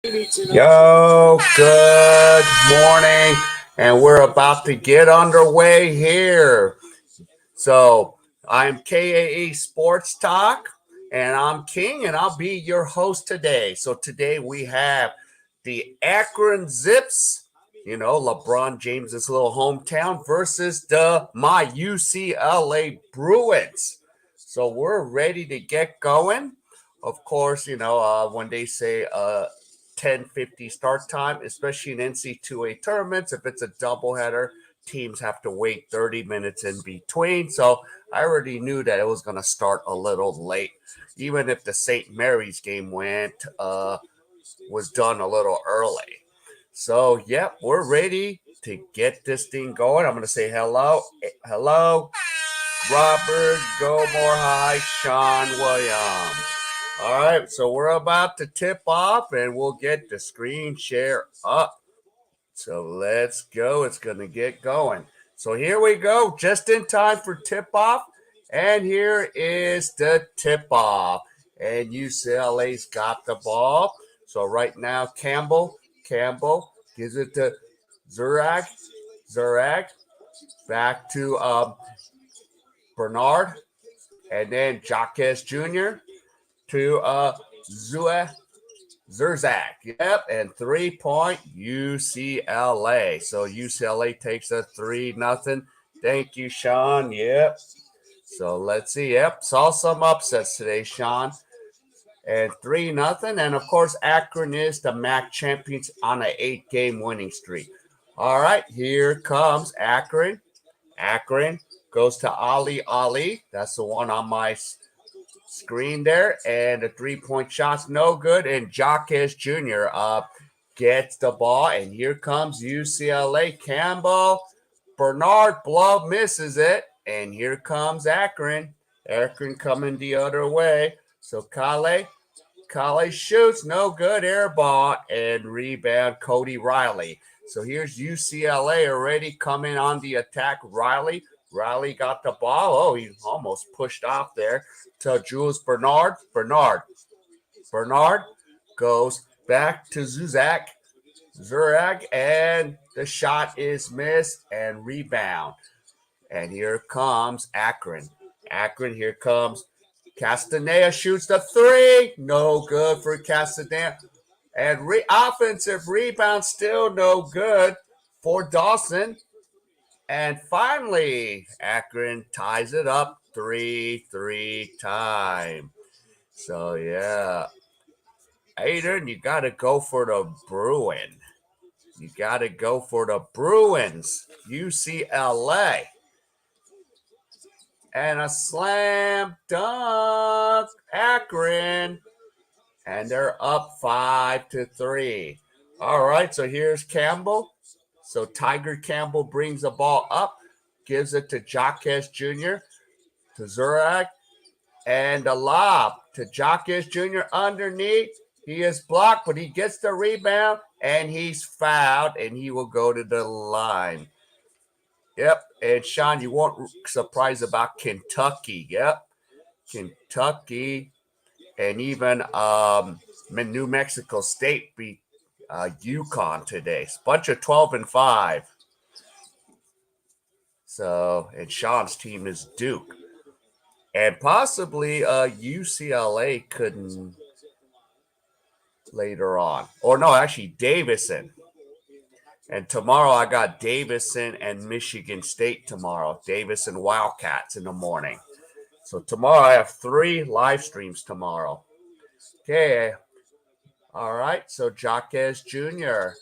Yo, good morning, and we're about to get underway here. So, I'm K.A.E. Sports Talk, and I'm King, and I'll be your host today. So, today we have the Akron Zips, LeBron James's little hometown, versus my UCLA Bruins. So, we're ready to get going. Of course, when they say 10:50 start time, especially in NC2A tournaments. If it's a doubleheader, teams have to wait 30 minutes in between. So I already knew that it was going to start a little late, even if the St. Mary's game was done a little early. So, yep, we're ready to get this thing going. I'm going to say hello, Robert Gomor High, Sean Williams. All right, so we're about to tip off and we'll get the screen share up. So let's go. It's going to get going. So here we go, just in time for tip off. And here is the tip off. And UCLA's got the ball. So right now, Campbell gives it to Zurak, back to Bernard, and then Jacques Jr. to Zurzak. Yep, and 3-point UCLA. So UCLA takes a 3-0. Thank you, Sean. Yep. So let's see. Yep, saw some upsets today, Sean. And 3-0. And of course, Akron is the MAC champions on an 8-game winning streak. All right, here comes Akron. Akron goes to Ali. That's the one on my screen there, and the 3-point shot's no good. And Jacques Jr. Gets the ball, and here comes UCLA. Campbell, Bernard Blow misses it, and here comes Akron. Akron coming the other way. So K.A.E shoots, no good, air ball, and rebound Cody Riley. So here's UCLA already coming on the attack. Riley got the ball. Oh, he almost pushed off there to Jules Bernard. Bernard goes back to Zurak, and the shot is missed and rebound. And here comes Akron. Here comes Castaneda, shoots the 3. No good for Castaneda. And offensive rebound still no good for Dawson. And finally, Akron ties it up 3-3 time. So, yeah. Aiden, you got to go for the Bruin. You got to go for the Bruins. UCLA. And a slam dunk. Akron. And they're up 5-3. All right, so here's Campbell. So Tiger Campbell brings the ball up, gives it to Jacques Jr., to Zurak, and a lob to Jacques Jr. underneath. He is blocked, but he gets the rebound, and he's fouled, and he will go to the line. Yep, and Sean, you weren't surprised about Kentucky. Yep, Kentucky, and even New Mexico State beat UConn today. Bunch of 12-5. So, and Sean's team is Duke. And possibly UCLA couldn't later on. Or no, actually Davidson. And tomorrow I got Davidson and Michigan State tomorrow. Davidson Wildcats in the morning. So tomorrow I have 3 live streams tomorrow. Okay. All right. So Jacques Jr.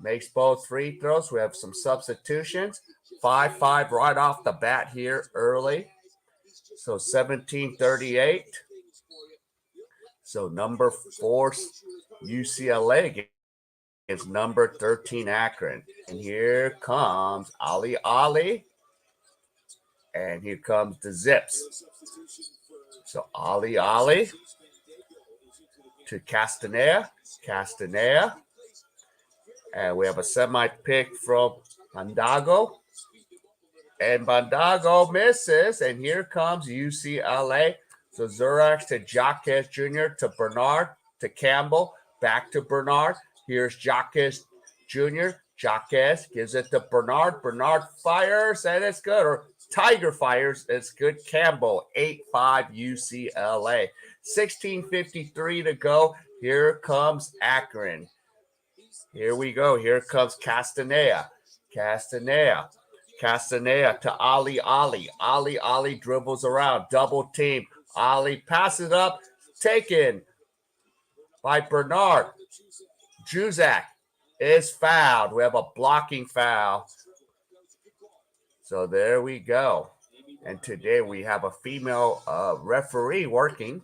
makes both free throws. We have some substitutions. 5-5 right off the bat here early. So 17-38. So number 4 UCLA against number 13 Akron. And here comes Ali. And here comes the Zips. So Ali to Castaneda. And we have a semi-pick from Bandago. And Bandago misses. And here comes UCLA. So Zurak to Jacques Jr. to Bernard to Campbell. back to Bernard. Here's Jacques Jr. Jacques gives it to Bernard. Bernard fires, and it's good. Or Tiger fires, it's good. Campbell, 8-5 UCLA. 16:53 to go. Here comes Akron. Here we go. Here comes Castaneda. Castaneda to Ali. Ali dribbles around. Double team. Ali passes it up. Taken by Bernard. Juzak is fouled. We have a blocking foul. So there we go. And today we have a female referee working.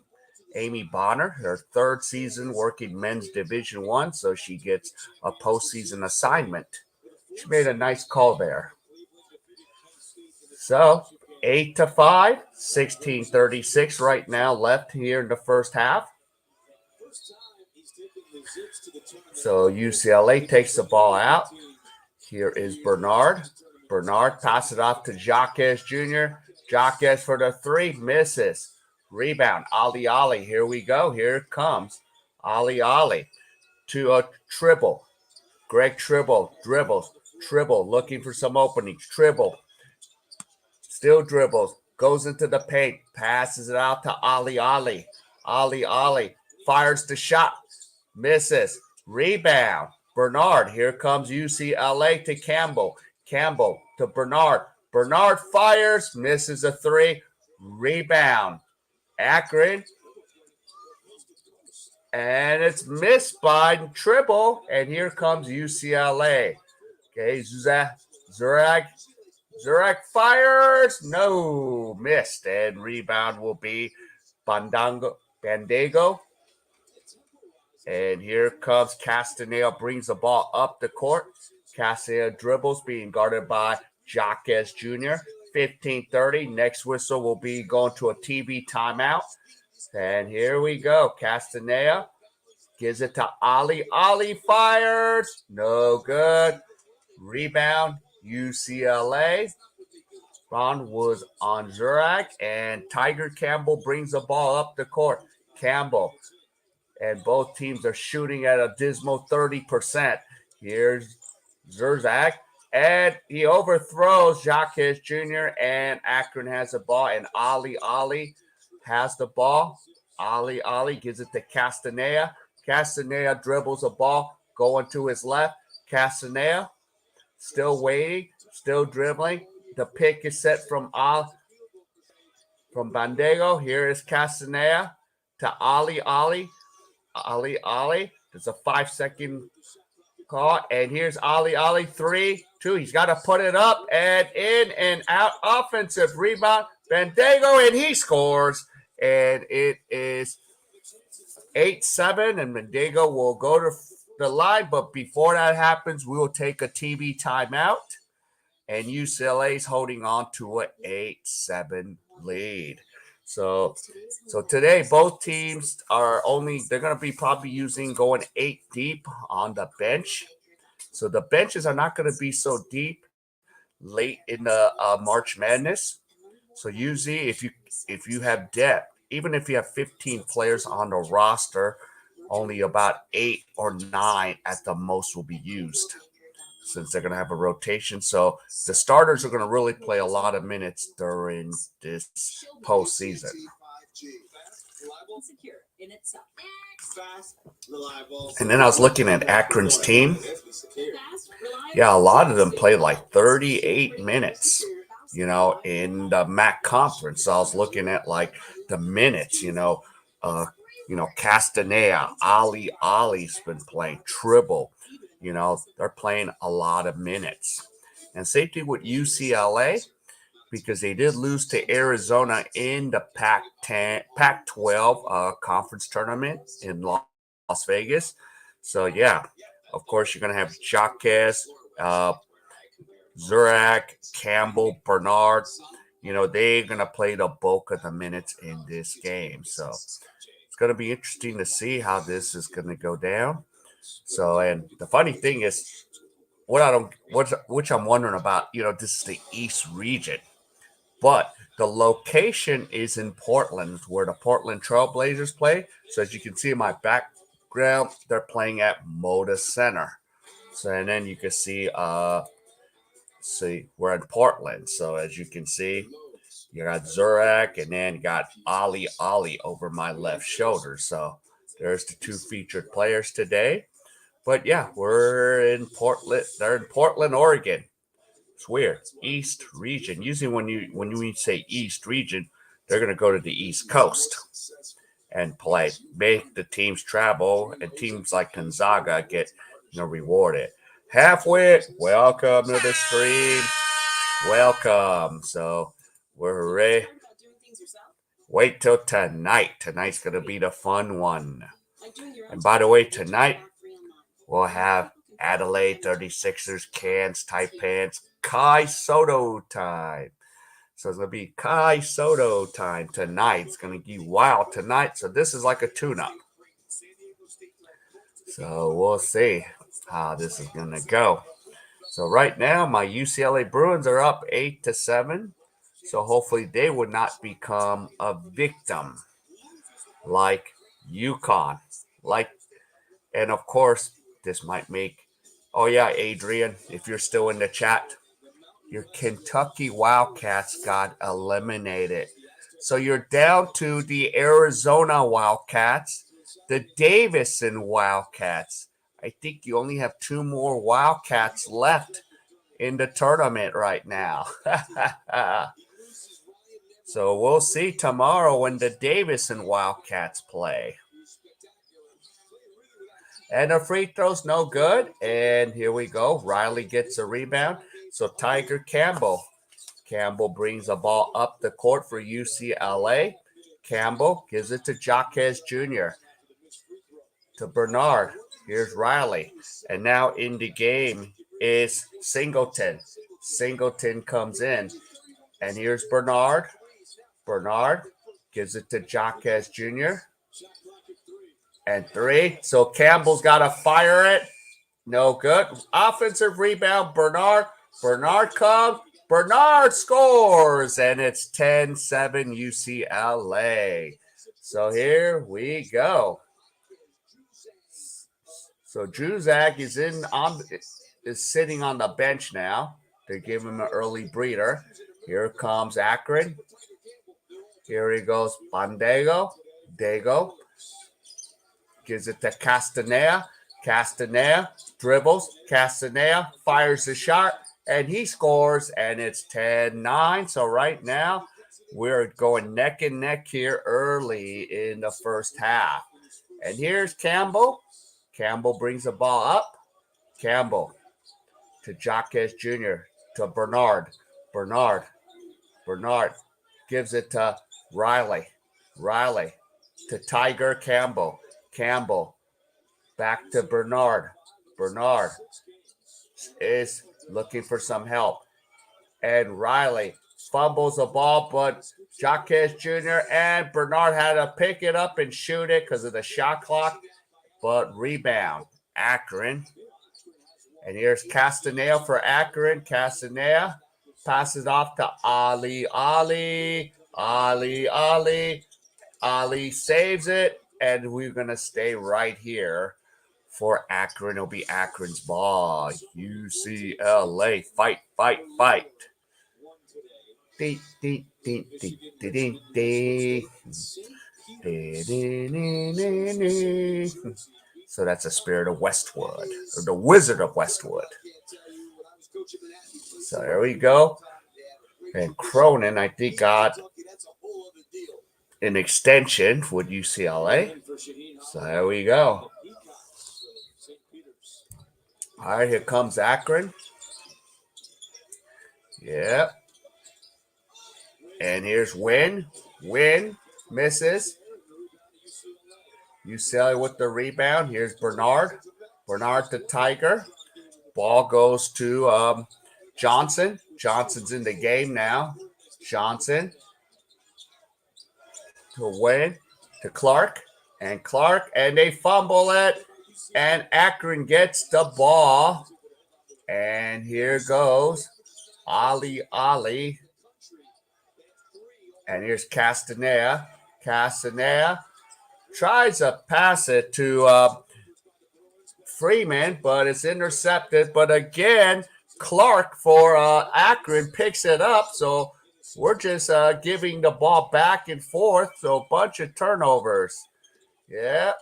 Amy Bonner, her third season working men's Division I, so she gets a postseason assignment. She made a nice call there. So 8-5, 16:36 right now left here in the first half. So UCLA takes the ball out. Here is Bernard. Bernard passes it off to Jacques Jr. Jacques for the three, misses. Rebound, Ali. Here we go. Here it comes. Ali to a Tribble. Greg Tribble dribbles. Tribble looking for some openings. Tribble still dribbles. Goes into the paint. Passes it out to Ali. Ali fires the shot. Misses. Rebound. Bernard. Here comes UCLA to Campbell. Campbell to Bernard. Bernard fires. Misses a three. Rebound. Akron. And it's missed by Tribble. And here comes UCLA. Okay, Zurak fires. No, missed. And rebound will be Bandego. And here comes Castaneda, brings the ball up the court. Castaneda dribbles, being guarded by Jacques Jr. 15:30. Next whistle will be going to a TV timeout. And here we go. Castaneda gives it to Ali. Ali fires. No good. Rebound, UCLA. Ron was on Zurak. And Tiger Campbell brings the ball up the court. Campbell. And both teams are shooting at a dismal 30%. Here's Zurak. And he overthrows Jacques Jr. And Akron has the ball. And Ali has the ball. Ali gives it to Castaneda. Castaneda dribbles the ball, going to his left. Castaneda still waiting, still dribbling. The pick is set from Bandego. Here is Castaneda to Ali. There's a 5-second call. And here's Ali. 3, 2. He's got to put it up and in and out. Offensive rebound. Bandego, and he scores. And it is 8-7. And Bandego will go to the line. But before that happens, we will take a TV timeout. And UCLA is holding on to an 8-7 lead. So today, both teams they're going to be probably going 8 deep on the bench. So the benches are not going to be so deep late in the March Madness. So usually if you have depth, even if you have 15 players on the roster, only about 8 or 9 at the most will be used, since they're going to have a rotation. So the starters are going to really play a lot of minutes during this postseason. And then I was looking at Akron's team. Yeah, a lot of them play like 38 minutes, in the MAC conference. So I was looking at like the minutes, Castaneda, Ali's been playing, Tribble. They're playing a lot of minutes. And safety with UCLA, because they did lose to Arizona in the Pac-12 conference tournament in Las Vegas. So, yeah, of course, you're going to have Jacques, Zurak, Campbell, Bernard. They're going to play the bulk of the minutes in this game. So it's going to be interesting to see how this is going to go down. So, and the funny thing is, which I'm wondering about, this is the East region, but the location is in Portland, where the Portland Trailblazers play. So as you can see in my background, they're playing at Moda Center. So, and then you can see, we're in Portland. So as you can see, you got Zurich, and then you got Ali over my left shoulder. So there's the two featured players today. But yeah, we're in Portland. They're in Portland, Oregon. It's weird. East region. Usually when you say East region, they're gonna go to the East Coast and play. Make the teams travel, and teams like Gonzaga get rewarded. Halfway, welcome to the stream. Welcome. So we're ready. Wait till tonight. Tonight's gonna be the fun one. And by the way, tonight we'll have Adelaide 36ers, Cairns, Taipans, Kai Soto time. So it's going to be Kai Soto time tonight. It's going to be wild tonight. So this is like a tune-up. So we'll see how this is going to go. So right now, my UCLA Bruins are up 8-7. So hopefully they would not become a victim like UConn. And of course, this might make, oh yeah, Adrian, if you're still in the chat, your Kentucky Wildcats got eliminated. So you're down to the Arizona Wildcats, the Davidson Wildcats. I think you only have two more Wildcats left in the tournament right now. So we'll see tomorrow when the Davidson Wildcats play. And the free throw's no good. And here we go. Riley gets a rebound. So Tiger Campbell brings the ball up the court for UCLA. Campbell gives it to Jaquez Jr. to Bernard. Here's Riley. And now in the game is Singleton. Singleton comes in. And here's Bernard. Bernard gives it to Jaquez Jr. And three. So Campbell's got to fire it. No good. Offensive rebound. Bernard comes. Bernard scores. And it's 10-7 UCLA. So here we go. So Juzak is sitting on the bench now. They give him an early breather. Here comes Akron. Here he goes. Dago gives it to Castaneda. Castaneda dribbles. Castaneda fires the shot, and he scores, and it's 10-9. So right now, we're going neck and neck here early in the first half. And here's Campbell. Campbell brings the ball up. Campbell to Jaquez Jr. to Bernard. Bernard gives it to Riley. Riley to Tiger Campbell. Campbell back to Bernard. Bernard is looking for some help. And Riley fumbles the ball, but Jaquez Jr. and Bernard had to pick it up and shoot it because of the shot clock. But rebound, Akron. And here's Castaneda for Akron. Castaneda passes off to Ali. Ali saves it. And we're going to stay right here for Akron. It'll be Akron's ball. UCLA, fight. So that's the Spirit of Westwood, or the Wizard of Westwood. So there we go. And Cronin, I think, got an extension with UCLA. So there we go. All right, here comes Akron. Yeah. And here's Wynn. Wynn misses. UCLA with the rebound. Here's Bernard. Bernard to Tiger. Ball goes to Johnson. Johnson's in the game now. Johnson to Wynn to Clark. And they fumble it. And Akron gets the ball. And here goes Ali. And here's Castaneda. Castaneda tries to pass it to Freeman, but it's intercepted. But again, Clark for Akron picks it up. So we're just giving the ball back and forth. So a bunch of turnovers. Yeah.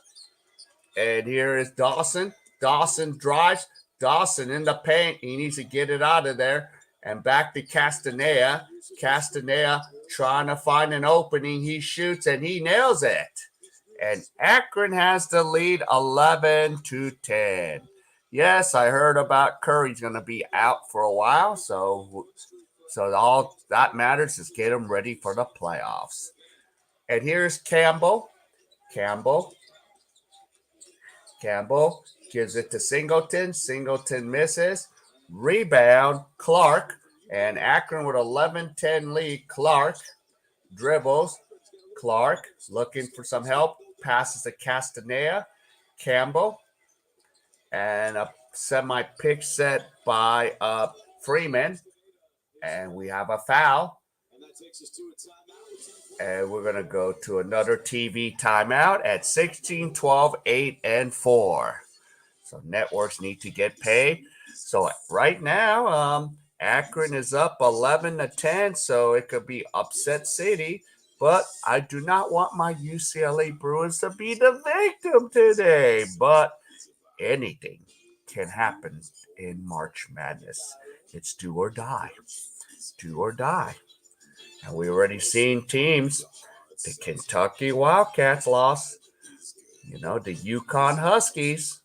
And here is Dawson. Dawson drives. Dawson in the paint. He needs to get it out of there. And back to Castaneda. Castaneda trying to find an opening. He shoots and he nails it. And Akron has the lead 11-10. Yes, I heard about Curry's going to be out for a while. So all that matters is get him ready for the playoffs. And here's Campbell. Campbell gives it to Singleton. Singleton misses. Rebound, Clark. And Akron with 11-10 lead. Clark dribbles. Clark looking for some help. Passes to Castaneda. Campbell. And a semi-pick set by Freeman. And we have a foul. And we're going to go to another TV timeout at 16, 12, 8, and 4. So networks need to get paid. So right now, Akron is up 11-10, so it could be upset city. But I do not want my UCLA Bruins to be the victim today. But anything can happen in March Madness. It's do or die. Do or die. And we already seen teams. The Kentucky Wildcats lost. The UConn Huskies.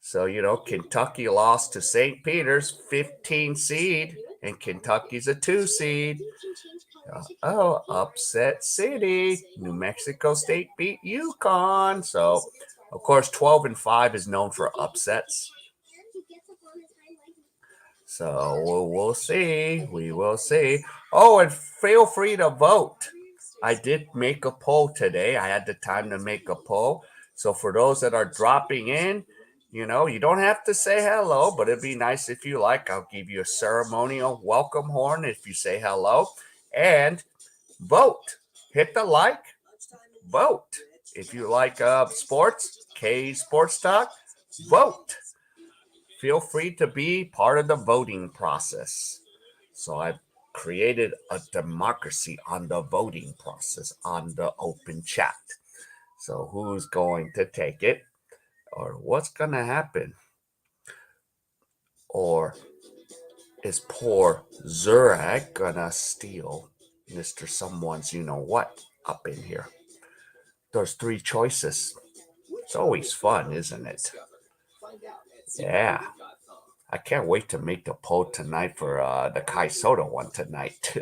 So, Kentucky lost to St. Peter's, 15 seed, and Kentucky's a 2 seed. Upset city. New Mexico State beat UConn. So, of course, 12-5 is known for upsets. So we'll see. We will see. Oh, and feel free to vote. I did make a poll today. I had the time to make a poll. So for those that are dropping in, you don't have to say hello, but it'd be nice if you like. I'll give you a ceremonial welcome horn if you say hello. And vote. Hit the like. Vote. If you like sports, K.A.E Sports Talk, vote. Feel free to be part of the voting process. So I've created a democracy on the voting process on the open chat. So who's going to take it? Or what's going to happen? Or is poor Zurak going to steal Mr. Someone's you-know-what up in here? There's 3 choices. It's always fun, isn't it? Yeah. I can't wait to make the poll tonight for the Kai Soda one tonight.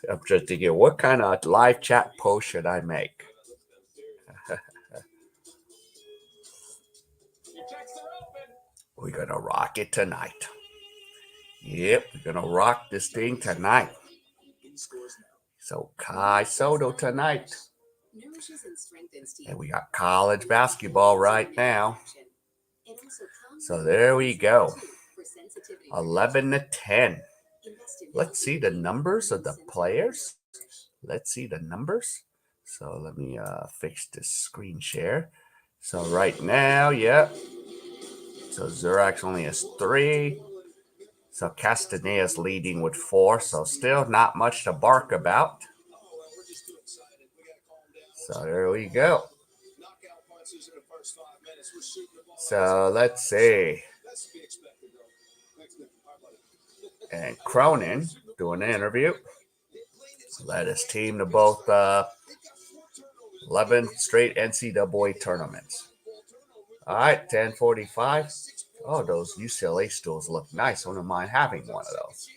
I'm just thinking, what kind of live chat poll should I make? We're going to rock it tonight. Yep, we're going to rock this thing tonight. So Kai Soda tonight. And we got college basketball right now. So there we go. 11-10. Let's see the numbers of the players. Let's see the numbers. So let me fix this screen share. So right now, yep. So Zurax only has 3. So Castaneda's leading with 4. So still not much to bark about. So there we go. So let's see. And Cronin doing an interview. Led his team to both 11 straight NCAA tournaments. All right, 10:45. Oh, those UCLA stools look nice. I wouldn't mind having one of those.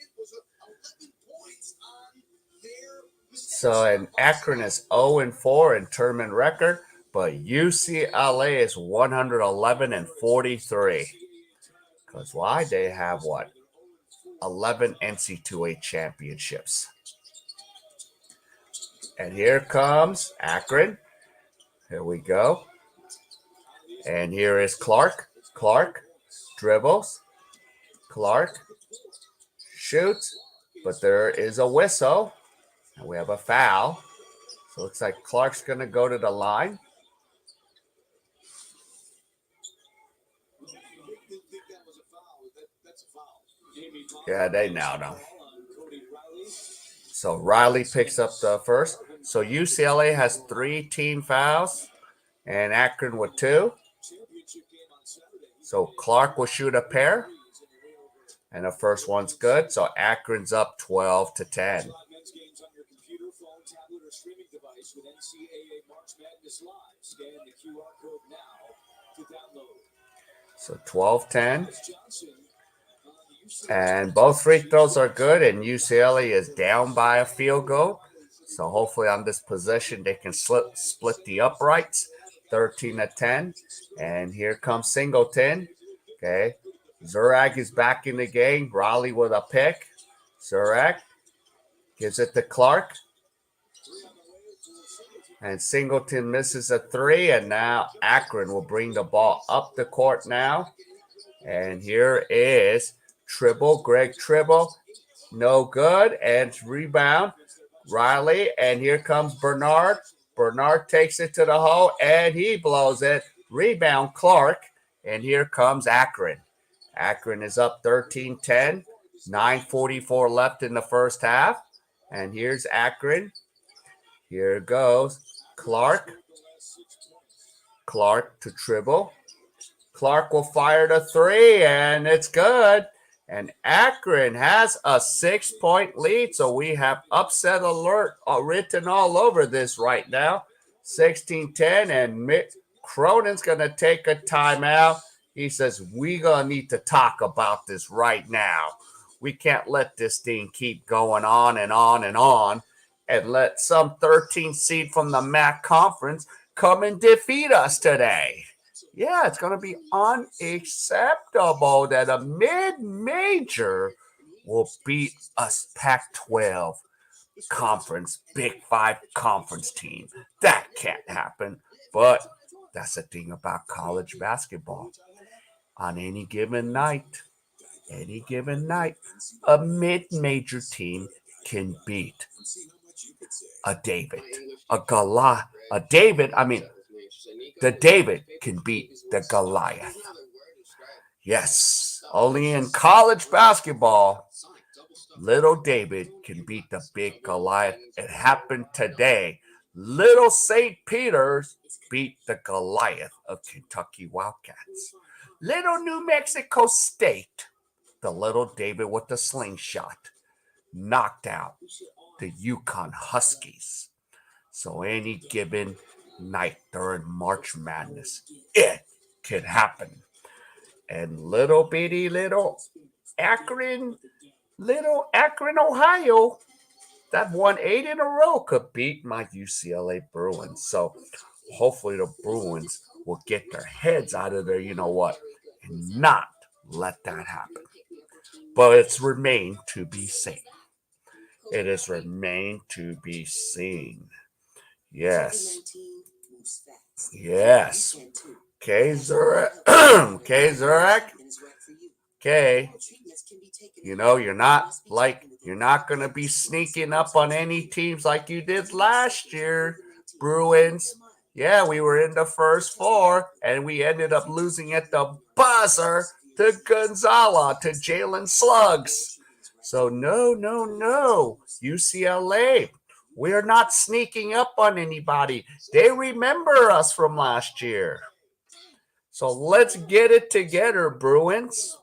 So, and Akron is 0-4 in tournament record, but UCLA is 111-43. Because why? They have what? 11 NC2A championships. And here comes Akron. Here we go. And here is Clark. Clark dribbles. Clark shoots. But there is a whistle. And we have a foul. So it looks like Clark's going to go to the line. Yeah, they nailed him. So Riley picks up the first. So UCLA has 3 team fouls and Akron with 2. So Clark will shoot a pair. And the first one's good. So Akron's up 12-10. So 12-10. And both free throws are good, and UCLA is down by a field goal. So hopefully on this possession they can split the uprights, 13-10. And here comes Singleton. Okay. Zurak is back in the game. Raleigh with a pick. Zurak gives it to Clark. And Singleton misses a 3, and now Akron will bring the ball up the court now. And here is Tribble, Greg Tribble, no good, and rebound, Riley, and here comes Bernard. Bernard takes it to the hole, and he blows it. Rebound, Clark, and here comes Akron. Akron is up 13-10, 9:44 left in the first half, and here's Akron. Here goes Clark. Clark to Tribble. Clark will fire the 3, and it's good. And Akron has a 6-point lead, so we have upset alert written all over this right now. 16-10, and Cronin's going to take a timeout. He says, we're going to need to talk about this right now. We can't let this thing keep going on and on and on and let some 13th seed from the MAC conference come and defeat us today. Yeah, it's going to be unacceptable that a mid-major will beat a Pac-12 conference, Big 5 conference team. That can't happen. But that's the thing about college basketball. On any given night, a mid-major team can beat a David, a Goliath, the David can beat the Goliath. Yes, only in college basketball, little David can beat the big Goliath. It happened today. Little St. Peter's beat the Goliath of Kentucky Wildcats. Little New Mexico State, the little David with the slingshot, knocked out the Yukon Huskies. So any given night during March Madness, it could happen. And little bitty little Akron, Ohio, that won 8 in a row, could beat my UCLA Bruins. So hopefully the Bruins will get their heads out of there, you know what, and not let that happen. But it's remained to be seen. It is remained to be seen. Yes. Yes. Okay, Zurak. Okay, Zurak. Okay. You know, you're not going to be sneaking up on any teams like you did last year, Bruins. Yeah, we were in the first 4, and we ended up losing at the buzzer to Gonzala, to Jalen Slugs. So no. UCLA, we're not sneaking up on anybody. They remember us from last year. So let's get it together, Bruins.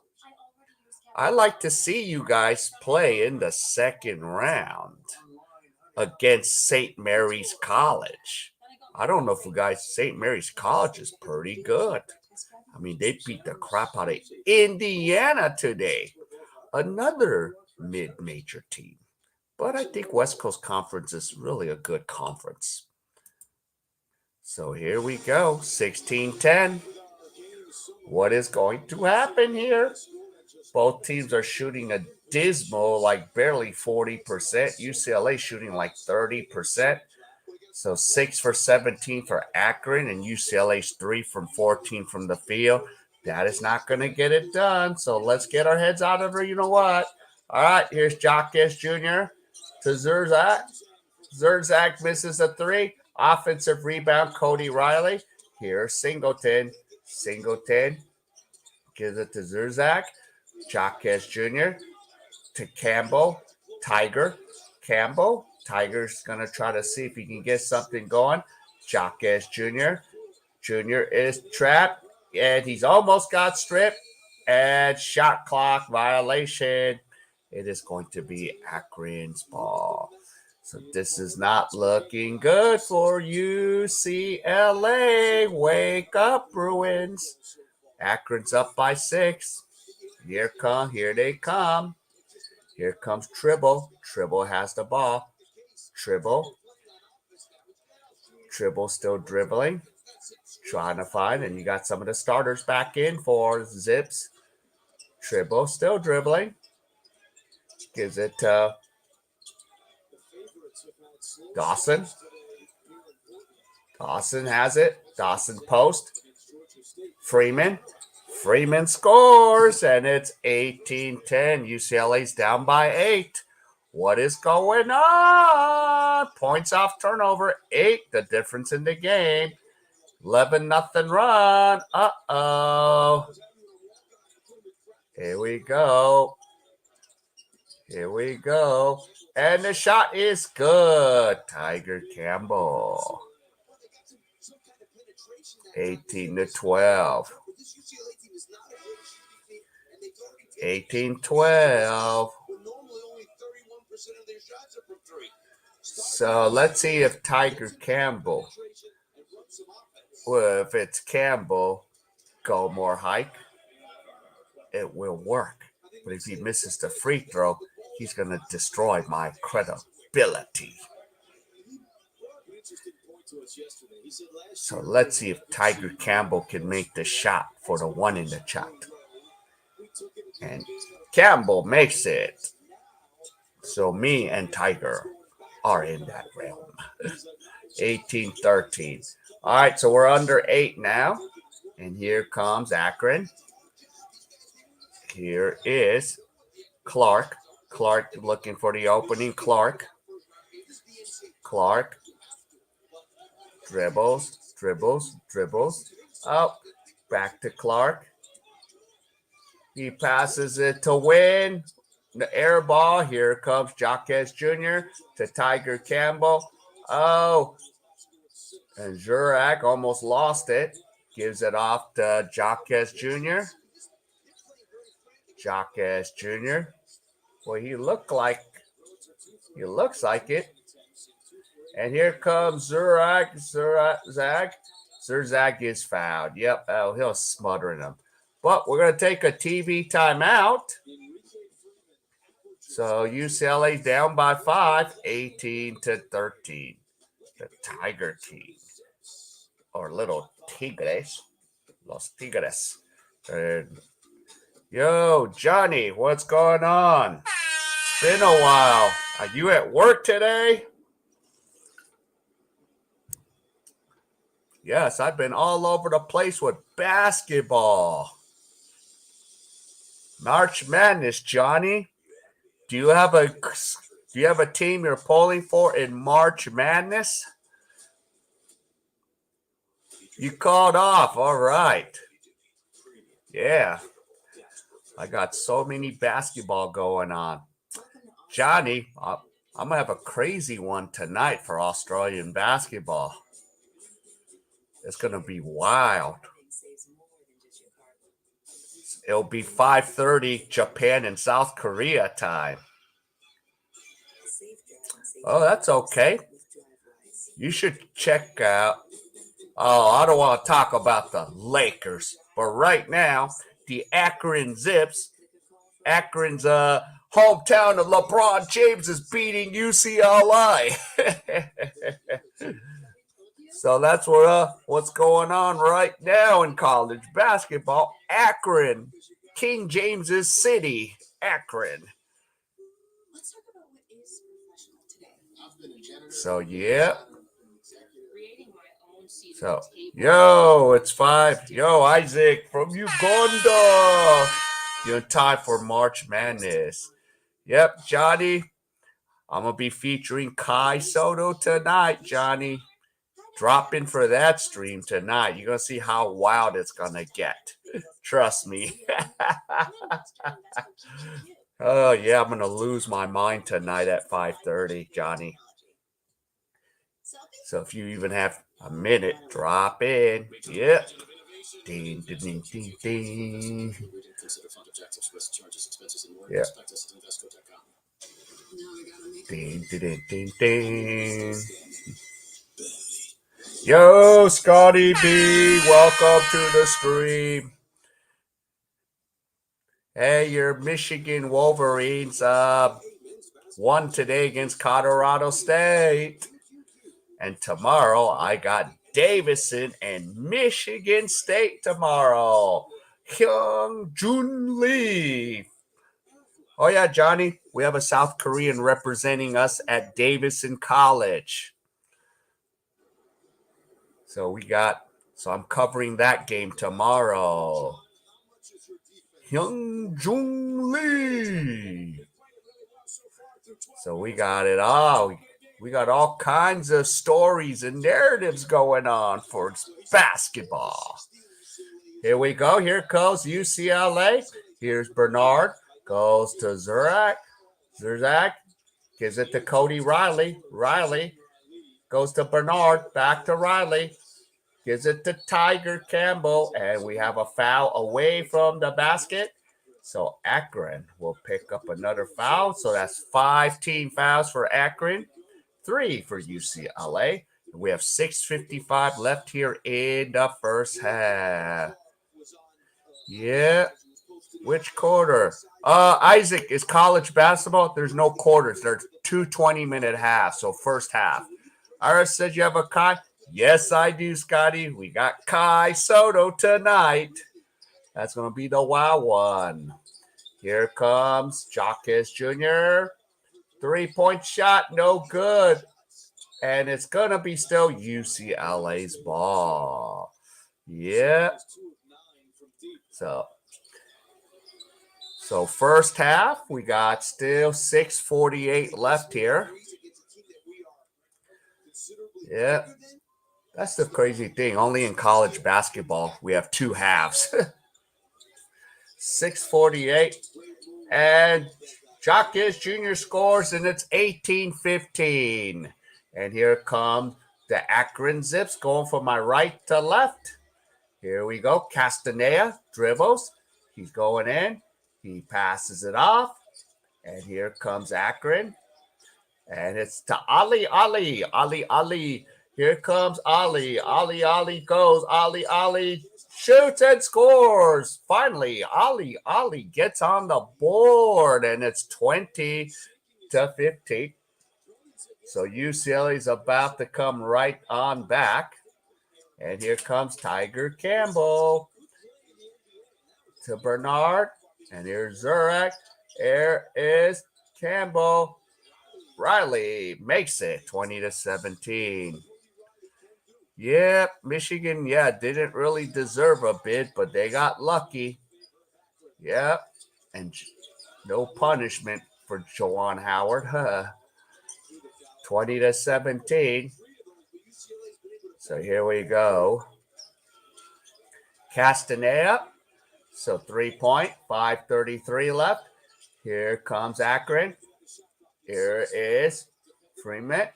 I like to see you guys play in the second round against St. Mary's College. I don't know if you guys, St. Mary's College is pretty good. I mean, they beat the crap out of Indiana today. Another mid-major team. But I think West Coast Conference is really a good conference. So here we go, 16-10. What is going to happen here? Both teams are shooting a dismal, like barely 40%. UCLA shooting like 30%. So 6 for 17 for Akron, and UCLA's 3 from 14 from the field. That is not going to get it done. So let's get our heads out of her. You know what? All right, here's Jacques Jr. to Zurzak. Zurzak misses a 3. Offensive rebound, Cody Riley. Here's Singleton. Singleton gives it to Zurzak. Jacques Jr. to Campbell. Tiger. Campbell. Tiger's going to try to see if he can get something going. Jacques Jr. Jr. is trapped, and he's almost got stripped. And shot clock violation. It is going to be Akron's ball. So this is not looking good for UCLA. Wake up, Bruins. Akron's up by 6. Here they come. Here comes Tribble. Tribble has the ball. Tribble still dribbling. Trying to find, and you got some of the starters back in for Zips. Tribble still dribbling. Gives it to Dawson. Dawson has it. Dawson post. Freeman scores, and it's 18-10. UCLA's down by 8. What is going on? Points off turnover, 8. The difference in the game. 11-0 run. Uh-oh. Here we go. And the shot is good. Tiger Campbell. 18-12. 18-12. So let's see if Tiger Campbell, well, if it's Campbell, go more hike, it will work. But if he misses the free throw, he's going to destroy my credibility. So let's see if Tiger Campbell can make the shot for the one in the chat. And Campbell makes it. So me and Tiger are in that realm. 18-13. All right, so we're under 8 now. And here comes Akron. Here is Clark. Clark looking for the opening. Clark. Dribbles. Up. Back to Clark. He passes it to Win. The air ball. Here comes Jacques Jr. to Tiger Campbell. Oh. And Jurak almost lost it. Gives it off to Jacques Jr. Well, he looks like it. And here comes Zurak. Zurzak is fouled. Yep. Oh, he'll smother him. But we're going to take a TV timeout. So UCLA down by 5, 18-13. The Tiger King. Or Little Tigres. Los Tigres. And yo, Johnny, what's going on? It's been a while. Are you at work today? Yes, I've been all over the place with basketball. March Madness, Johnny. Do you have a team you're polling for in March Madness? You called off. All right. Yeah. I got so many basketball going on. Johnny, I'm going to have a crazy one tonight for Australian basketball. It's going to be wild. It'll be 5:30 Japan and South Korea time. Oh, that's okay. You should check out. Oh, I don't want to talk about the Lakers. But right now, the Akron Zips, Akron's hometown of LeBron James, is beating UCLA. So that's what's going on right now in college basketball. Akron, King James's city, Akron. So, yeah. So, yo, it's 5. Yo, Isaac from Uganda. You're in time for March Madness. Yep, Johnny. I'm going to be featuring Kai Soto tonight, Johnny. Drop in for that stream tonight. You're going to see how wild it's going to get. Trust me. Oh yeah, I'm gonna lose my mind tonight at 5:30, Johnny. So if you even have a minute, drop in. Yep. Ding, ding, ding, ding, ding. Yeah. Ding, ding, ding, ding, ding. Yo, Scotty B, welcome to the stream. Hey, your Michigan Wolverines won today against Colorado State. And tomorrow I got Davidson and Michigan State tomorrow. Hyung Jun Lee. Oh yeah, Johnny, we have a South Korean representing us at Davidson College. So I'm covering that game tomorrow. Hyung Jun Lee. So we got it all. We got all kinds of stories and narratives going on for basketball. Here we go. Here goes UCLA. Here's Bernard. Goes to Zurak. Zurak gives it to Cody Riley. Riley goes to Bernard. Back to Riley. Gives it to Tiger Campbell. And we have a foul away from the basket. So Akron will pick up another foul. So that's 5 team fouls for Akron, 3 for UCLA. We have 6:55 left here in the first half. Yeah. Which quarter? Isaac, is college basketball? There's no quarters. There's 2 20-minute halves. So first half. Iris says you have a Kai. Yes, I do, Scotty. We got Kai Soto tonight. That's going to be the wild one. Here comes Jacques Jr. 3-point shot, no good. And it's going to be still UCLA's ball. Yeah. So first half, we got still 6:48 left here. Yeah. That's the crazy thing. Only in college basketball, we have 2 halves. 6:48. And Jacques Jr. scores, and it's 18-15. And here comes the Akron Zips going from my right to left. Here we go. Castaneda dribbles. He's going in. He passes it off. And here comes Akron. And it's to Ali. Here comes Ali. Ali goes. Ali shoots and scores. Finally, Ali gets on the board, and it's 20-15. So UCLA is about to come right on back. And here comes Tiger Campbell to Bernard. And here's Zurak. There is Campbell. Riley makes it 20-17. Yeah, Michigan, didn't really deserve a bid, but they got lucky. Yeah, and no punishment for Juwan Howard. 20-17. So here we go. Castaneda. So 3-point, 5:33 left. Here comes Akron. Here is Freeman.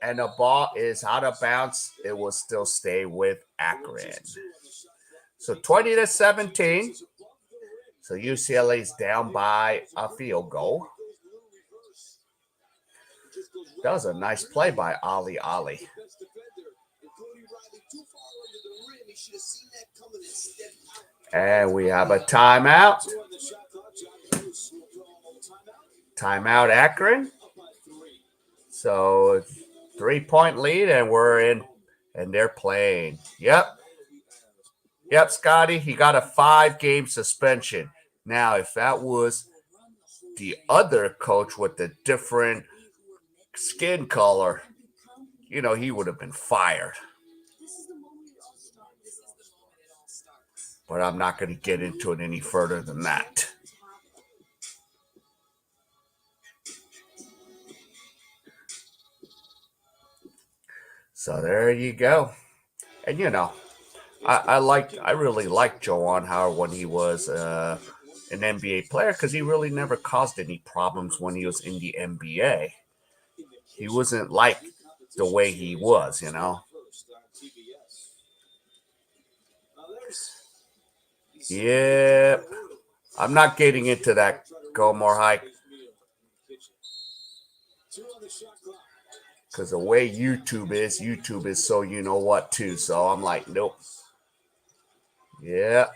And the ball is out of bounds. It will still stay with Akron. So 20-17. So UCLA is down by a field goal. That was a nice play by Ali. And we have a timeout. Timeout, Akron. So 3-point lead, and we're in, and they're playing. Yep, Scotty. He got a 5-game suspension. Now, if that was the other coach with the different skin color, he would have been fired. But I'm not going to get into it any further than that. So there you go. And I really liked Juwan Howard when he was an NBA player because he really never caused any problems when he was in the NBA. He wasn't like the way he was, you know. Yep. I'm not getting into that go more hike because the way YouTube is so you know what too. So I'm like, nope. Yeah.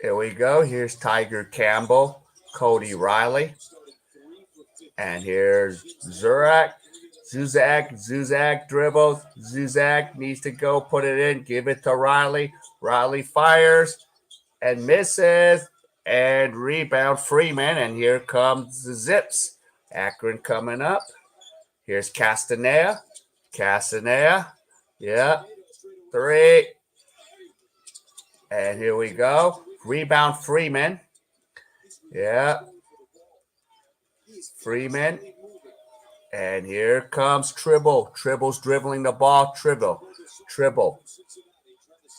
Here we go. Here's Tiger Campbell, Cody Riley. And here's Zurak. Zuzak dribbles. Zuzak needs to go put it in. Give it to Riley. Riley fires and misses. And rebound Freeman. And here comes the Zips. Akron coming up. Here's Castanea. Yeah. 3. And here we go. Rebound Freeman. Yeah. Freeman. And here comes Tribble. Tribble's dribbling the ball. Tribble.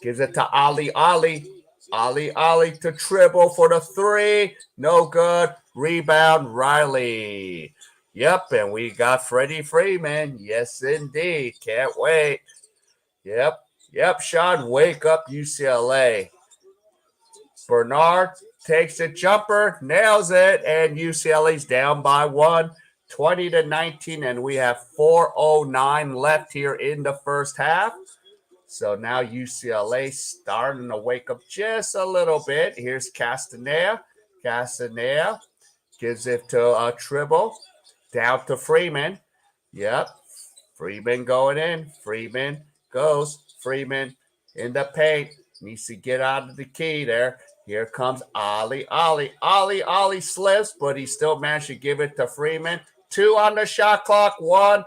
Gives it to Ali. Ali to Tribble for the 3. No good. Rebound Riley. Yep, and we got Freddie Freeman. Yes, indeed. Can't wait. Yep, Sean, wake up UCLA. Bernard takes a jumper, nails it, and UCLA's down by 1, 20-19, and we have 4:09 left here in the first half. So now UCLA starting to wake up just a little bit. Here's Castanea. Gives it to Tribble. Down to Freeman. Yep. Freeman going in. Freeman goes. Freeman in the paint. Needs to get out of the key there. Here comes Ali. Ali slips, but he still managed to give it to Freeman. 2 on the shot clock. 1.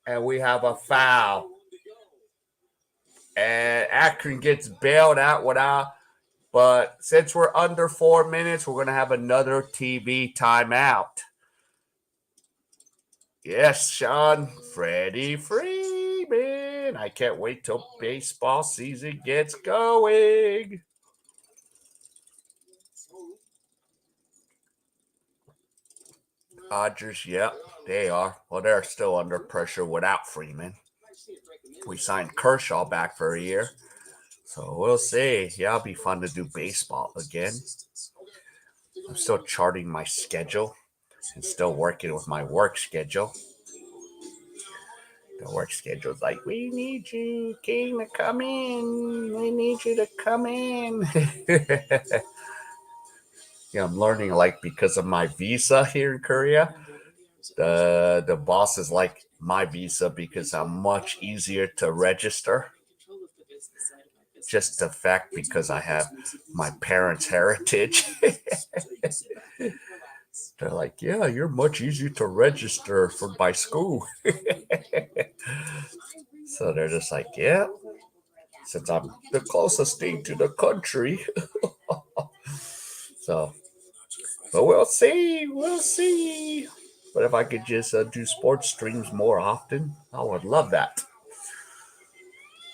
And we have a foul. And Akron gets bailed out without. But since we're under 4 minutes, we're going to have another TV timeout. Yes, Sean. Freddie Freeman. I can't wait till baseball season gets going. Dodgers, yep, they are. Well, they're still under pressure without Freeman. We signed Kershaw back for a year. So we'll see. Yeah, it'll be fun to do baseball again. I'm still charting my schedule and still working with my work schedule. The work schedule is like, we need you, King, to come in. We need you to come in. Yeah, I'm learning, like, because of my visa here in Korea, the boss is like my visa because I'm much easier to register. Just the fact because I have my parents' heritage. They're like, yeah, you're much easier to register for by school. So they're just like, yeah, since I'm the closest thing to the country. So, but we'll see. But if I could just do sports streams more often, I would love that.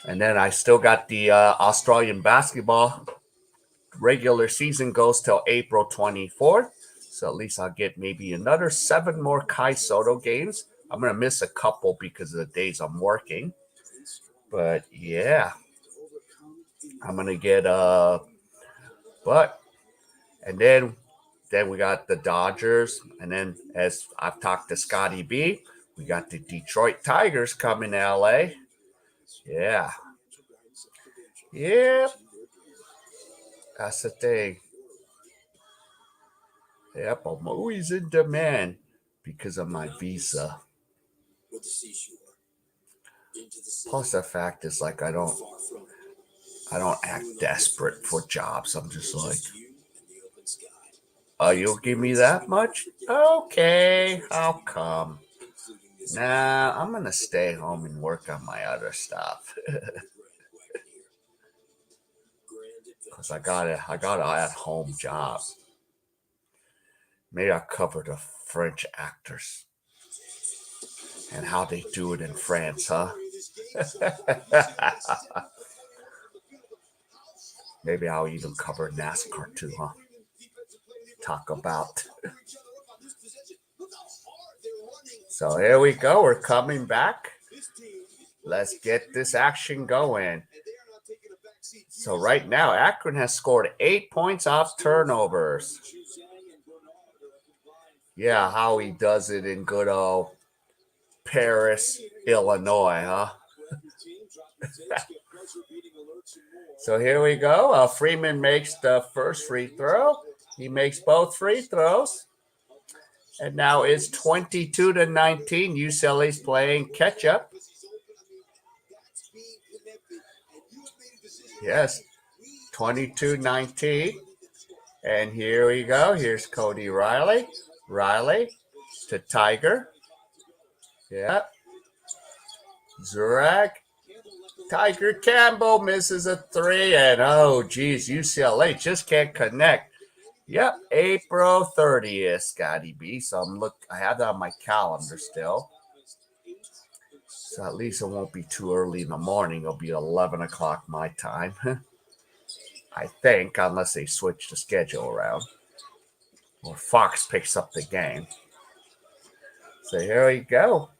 And then I still got the Australian basketball regular season goes till April 24th. So at least I'll get maybe another 7 more Kai Soto games. I'm going to miss a couple because of the days I'm working. But yeah, I'm going to get and then we got the Dodgers. And then as I've talked to Scotty B, we got the Detroit Tigers coming to LA. Yeah. That's the thing. Yep, I'm always in demand because of my visa. Plus the fact is, like, I don't act desperate for jobs. I'm just like, oh, you'll give me that much? Okay, I'll come. Nah, I'm gonna stay home and work on my other stuff. Cause I got an at-home job. Maybe I'll cover the French actors and how they do it in France, huh? Maybe I'll even cover NASCAR too, huh? Talk about. So here we go. We're coming back. Let's get this action going. So right now, Akron has scored 8 points off turnovers. Yeah, how he does it in good old Paris, Illinois, huh? So here we go. Freeman makes the first free throw. He makes both free throws. And now it's 22-19. UCLA's playing catch up. Yes, 22-19. And here we go. Here's Cody Riley. Riley to Tiger. Yeah. Zurak. Tiger Campbell misses a three. And oh, geez, UCLA just can't connect. Yep, April 30th, Scotty B. So I have that on my calendar still. So at least it won't be too early in the morning. It'll be 11 o'clock my time. I think, unless they switch the schedule around. Or Fox picks up the game. So here we go.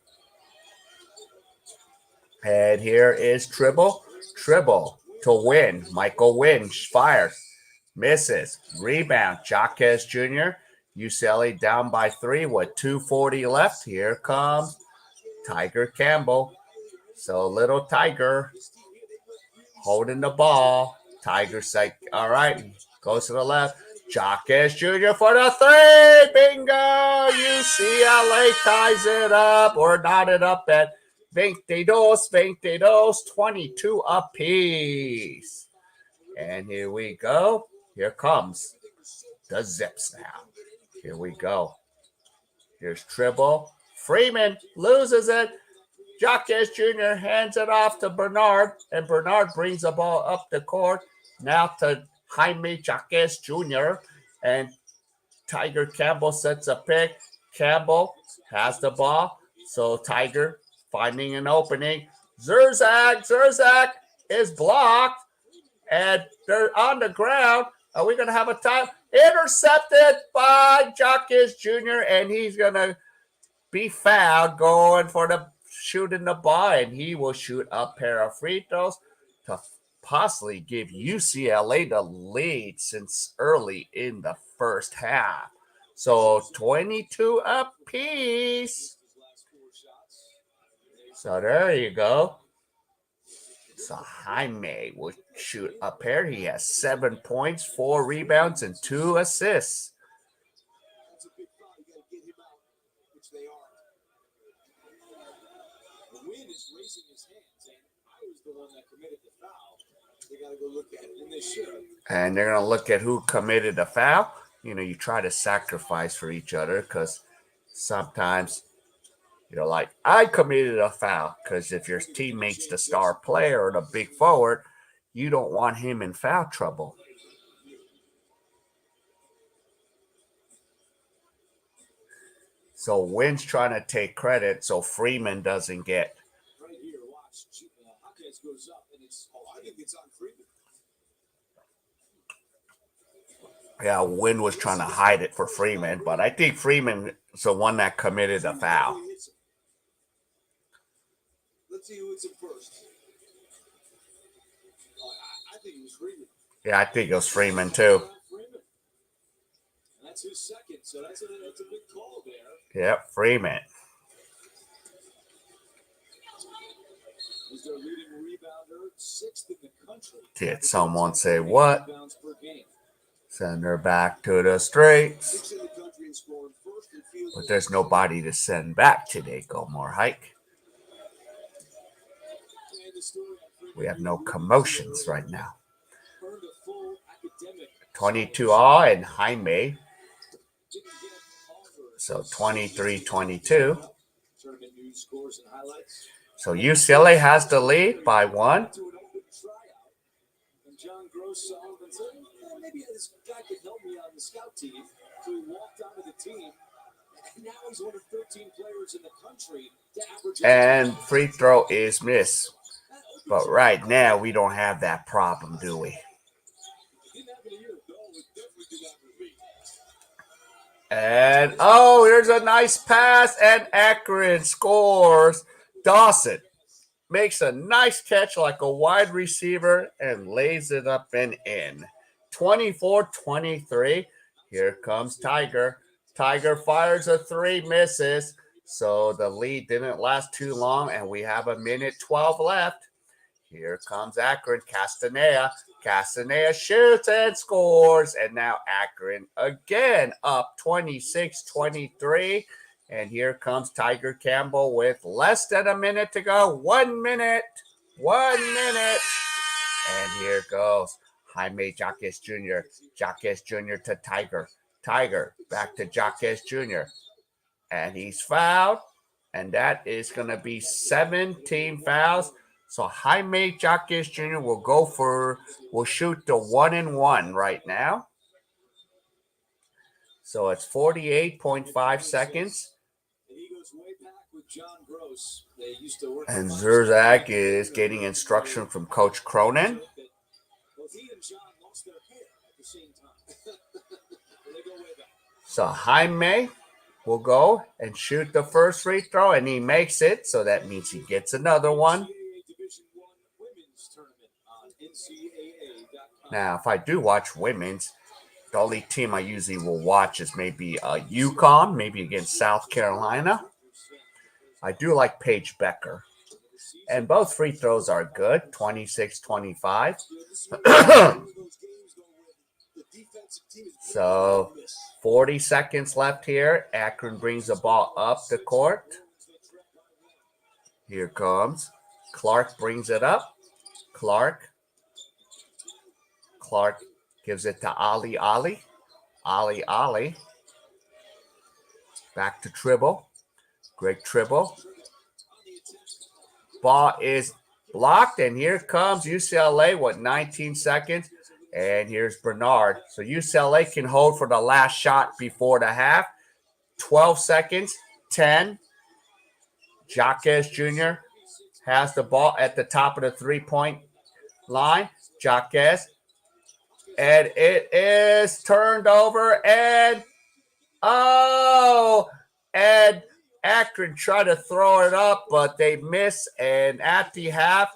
And here is Tribble. Tribble to Win. Michael Wynn fires. Misses. Rebound. Jaquez Jr. UCLA down by 3 with 2:40 left. Here comes Tiger Campbell. So little Tiger holding the ball. Tiger's like, all right, goes to the left. Jaquez Jr. for the three. Bingo! UCLA ties it up or knotted up at 22 apiece. And here we go. Here comes the Zips now. Here we go. Here's Tribble. Freeman loses it. Jaquez Jr. hands it off to Bernard, and Bernard brings the ball up the court. Now to Jaime Jaquez Jr. And Tiger Campbell sets a pick. Campbell has the ball. So Tiger finding an opening. Zurzak is blocked. And they're on the ground. Are we going to have a time? Intercepted by Jaquez Jr. And he's going to be fouled going for the shooting the ball. And he will shoot a pair of free throws to possibly give UCLA the lead since early in the first half. So 22 apiece. So there you go. So Jaime will shoot a pair. He has 7 points, 4 rebounds, and 2 assists. And they're going to look at who committed the foul. You know, you try to sacrifice for each other because sometimes you're like, I committed a foul, because if your teammate's the star player or the big forward, you don't want him in foul trouble. So Wynn's trying to take credit so Freeman doesn't get. Right here, watch. Jaquez goes up, and I think it's on Freeman. Yeah, Wynn was trying to hide it for Freeman, but I think Freeman is the one that committed the foul. Let's see who hits it first. I think it was Freeman. Yeah, I think it was Freeman too. That's his second, so that's a big call there. Yep, Freeman. He's their leading rebounder, 6th in the country. Did someone say what? Send her back to the streets. But there's nobody to send back today, Gomor Hike. We have no commotions right now. 22 all and Jaime. So 23-22. So UCLA has the lead by 1. Maybe this guy could help me on the scout team. So he walked onto the team. And now he's one of 13 players in the country to average. And free throw is missed. But right now, we don't have that problem, do we? And oh, here's a nice pass, and Akron scores. Dawson makes a nice catch like a wide receiver and lays it up and in. 24-23. Here comes Tiger. Tiger fires a three, misses. So the lead didn't last too long, and we have a minute 12 left. Here comes Akron. Castaneda. Castaneda shoots and scores. And now Akron again up 26-23. And here comes Tiger Campbell with less than a minute to go. 1 minute. 1 minute. And here goes Jaime Jaquez Jr. Jaquez Jr. to Tiger. Tiger back to Jaquez Jr. And he's fouled. And that is going to be 17 fouls. So Jaime Jaquez Jr. will shoot the 1-and-1 right now. So it's 48.5 seconds. And Zurzak is getting instruction from Coach Cronin. So Jaime will go and shoot the first free throw, and he makes it. So that means he gets another one. Now, if I do watch women's, the only team I usually will watch is maybe UConn, maybe against South Carolina. I do like Paige Becker. And both free throws are good, 26-25. So 40 seconds left here. Akron brings the ball up the court. Here comes. Clark brings it up. Clark gives it to Ali. Ali. Back to Tribble. Great Tribble. Ball is blocked, and here comes UCLA with 19 seconds. And here's Bernard. So UCLA can hold for the last shot before the half. 12 seconds. 10. Jaquez Jr. has the ball at the top of the three-point line. Jaquez. And it is turned over. And and Akron tried to throw it up, but they miss. And at the half,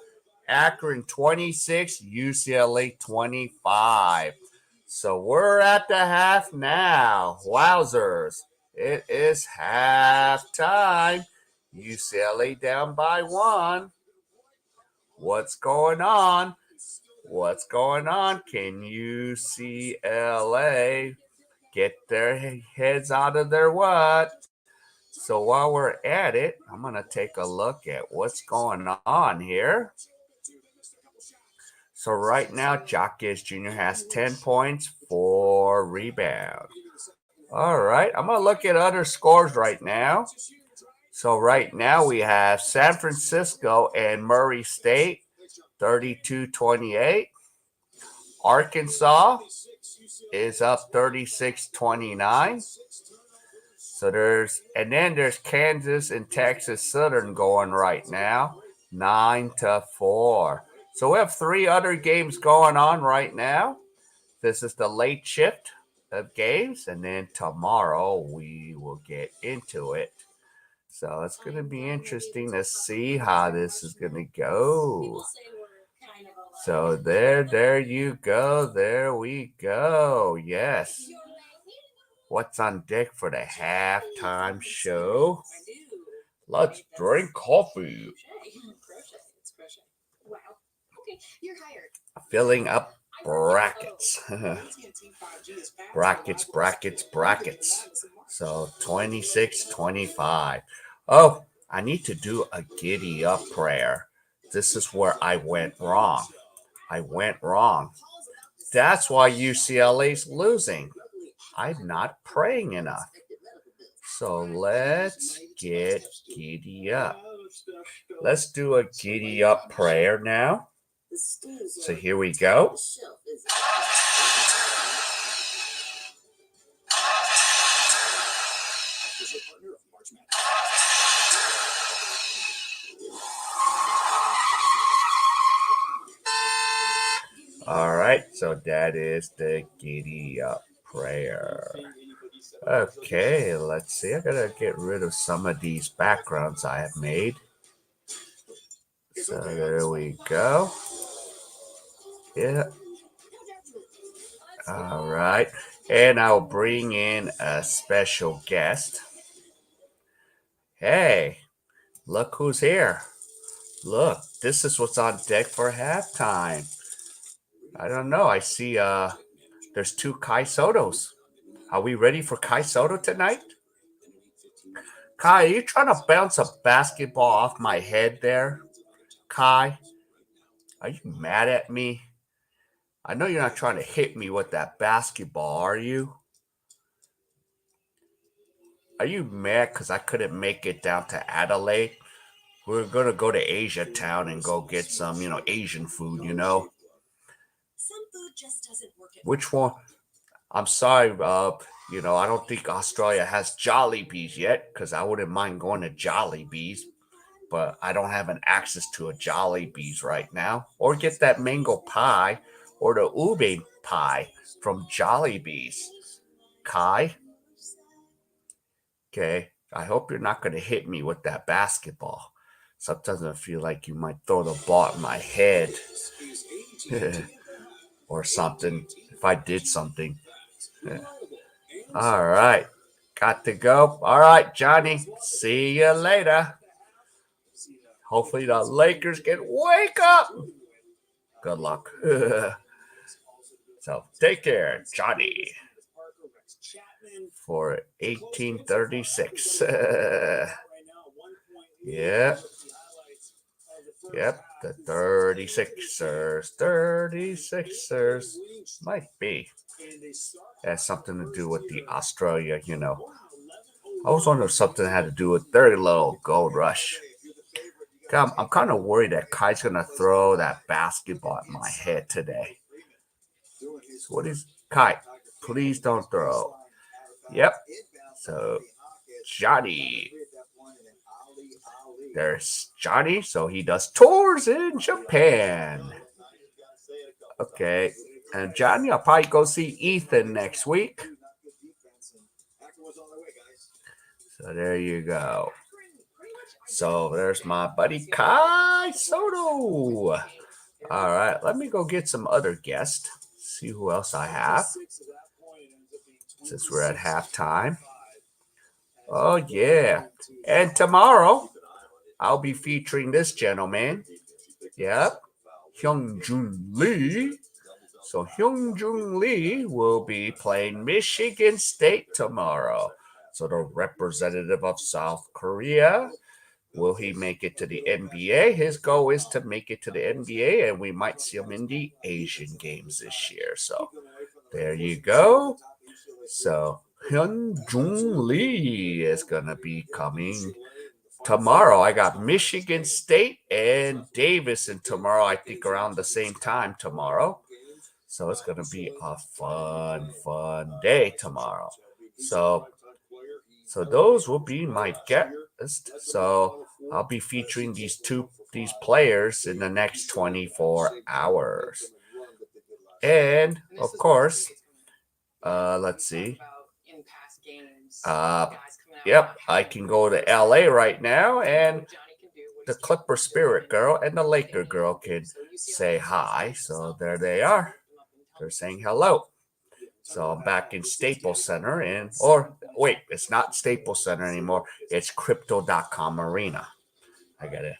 Akron 26, UCLA 25. So we're at the half now. Wowzers. It is halftime. UCLA down by 1. What's going on? What's going on? Can UCLA get their heads out of their what? So while we're at it, I'm going to take a look at what's going on here. So right now, Jaquez Jr. has 10 points, 4 rebounds. All right, I'm going to look at other scores right now. So right now we have San Francisco and Murray State, 32-28. Arkansas is up 36-29. So there's Kansas and Texas Southern going right now, 9-4. So we have 3 other games going on right now. This is the late shift of games, and then tomorrow we will get into it. So it's going to be interesting to see how this is going to go. So there you go. There we go. Yes. What's on deck for the halftime show? Let's drink coffee. Filling up brackets. brackets. So 26-25. Oh, I need to do a giddy up prayer. This is where I went wrong. That's why UCLA's losing. I'm not praying enough. So let's get giddy up. Let's do a giddy up prayer now. So here we go. So that is the giddy up prayer. Okay, let's see. I gotta get rid of some of these backgrounds I have made. So there we go. Yeah. All right. And I'll bring in a special guest. Hey, look who's here. Look, this is what's on deck for halftime. I don't know. I see there's two Kai Sotos. Are we ready for Kai Soto tonight? Kai, are you trying to bounce a basketball off my head there? Kai, are you mad at me? I know you're not trying to hit me with that basketball, are you? Are you mad because I couldn't make it down to Adelaide? We're going to go to Asia Town and go get some, Asian food, Which one? I'm sorry, I don't think Australia has Jollibees yet because I wouldn't mind going to Jollibees, but I don't have an access to a Jollibees right now. Or get that mango pie or the ube pie from Jollibees. Kai? Okay, I hope you're not going to hit me with that basketball. Sometimes I feel like you might throw the ball at my head or something if I did something. All right, got to go. All right, Johnny, see you later. Hopefully the Lakers can wake up. Good luck. So take care, Johnny. For 1836. Yeah. Yep, the 36ers. 36ers. Might be. Has something to do with the Australia, I was wondering if something had to do with their little gold rush. I'm kind of worried that Kai's going to throw that basketball at my head today. So what is Kai? Please don't throw. Yep. So Johnny. There's Johnny. So he does tours in Japan. Okay. And Johnny, I'll probably go see Ethan next week. So there you go. So there's my buddy Kai Soto. All right, let me go get some other guests. See who else I have. Since we're at halftime. Oh, yeah. And tomorrow, I'll be featuring this gentleman. Yep. Hyunjun Lee. So Hyunjun Lee will be playing Michigan State tomorrow. So the representative of South Korea. Will he make it to the NBA? His goal is to make it to the NBA, and we might see him in the Asian games this year. So there you go. So Hyun Jung Lee is going to be coming tomorrow. I got Michigan State and Davidson tomorrow, I think around the same time tomorrow. So it's going to be a fun day tomorrow. So those will be my guests. So I'll be featuring these players in the next 24 hours. And of course, let's see. Yep, I can go to LA right now, and the Clipper Spirit girl and the Laker girl can say hi. So there they are. They're saying hello. So I'm back in Staples Center, it's not Staples Center anymore. It's Crypto.com Arena. I get it.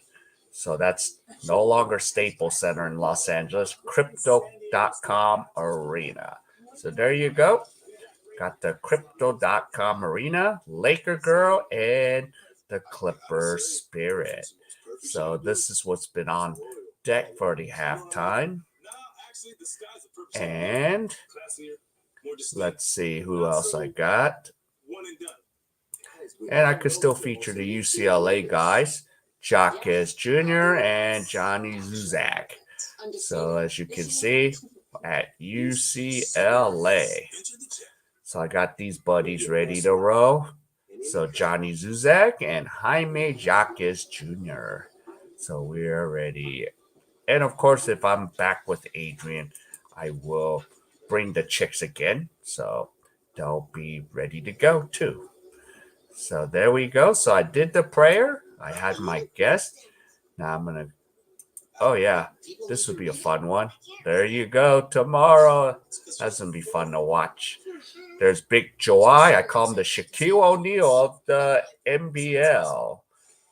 So that's no longer Staples Center in Los Angeles. Crypto.com Arena. So there you go. Got the Crypto.com Arena, Laker Girl, and the Clipper Spirit. So this is what's been on deck for the halftime. And let's see who else I got. And I could still feature the UCLA guys, Jacques Jr. and Johnny Zuzak. So as you can see, at UCLA. So I got these buddies ready to roll. So Johnny Zuzak and Jaime Jacques Jr. So we're ready. And of course, if I'm back with Adrian, I will bring the chicks again. So they'll be ready to go too. So there we go. So I did the prayer. I had my guest. Now I'm going to, oh yeah, this would be a fun one. There you go. Tomorrow. That's going to be fun to watch. There's Big Joey. I call him the Shaquille O'Neal of the NBL.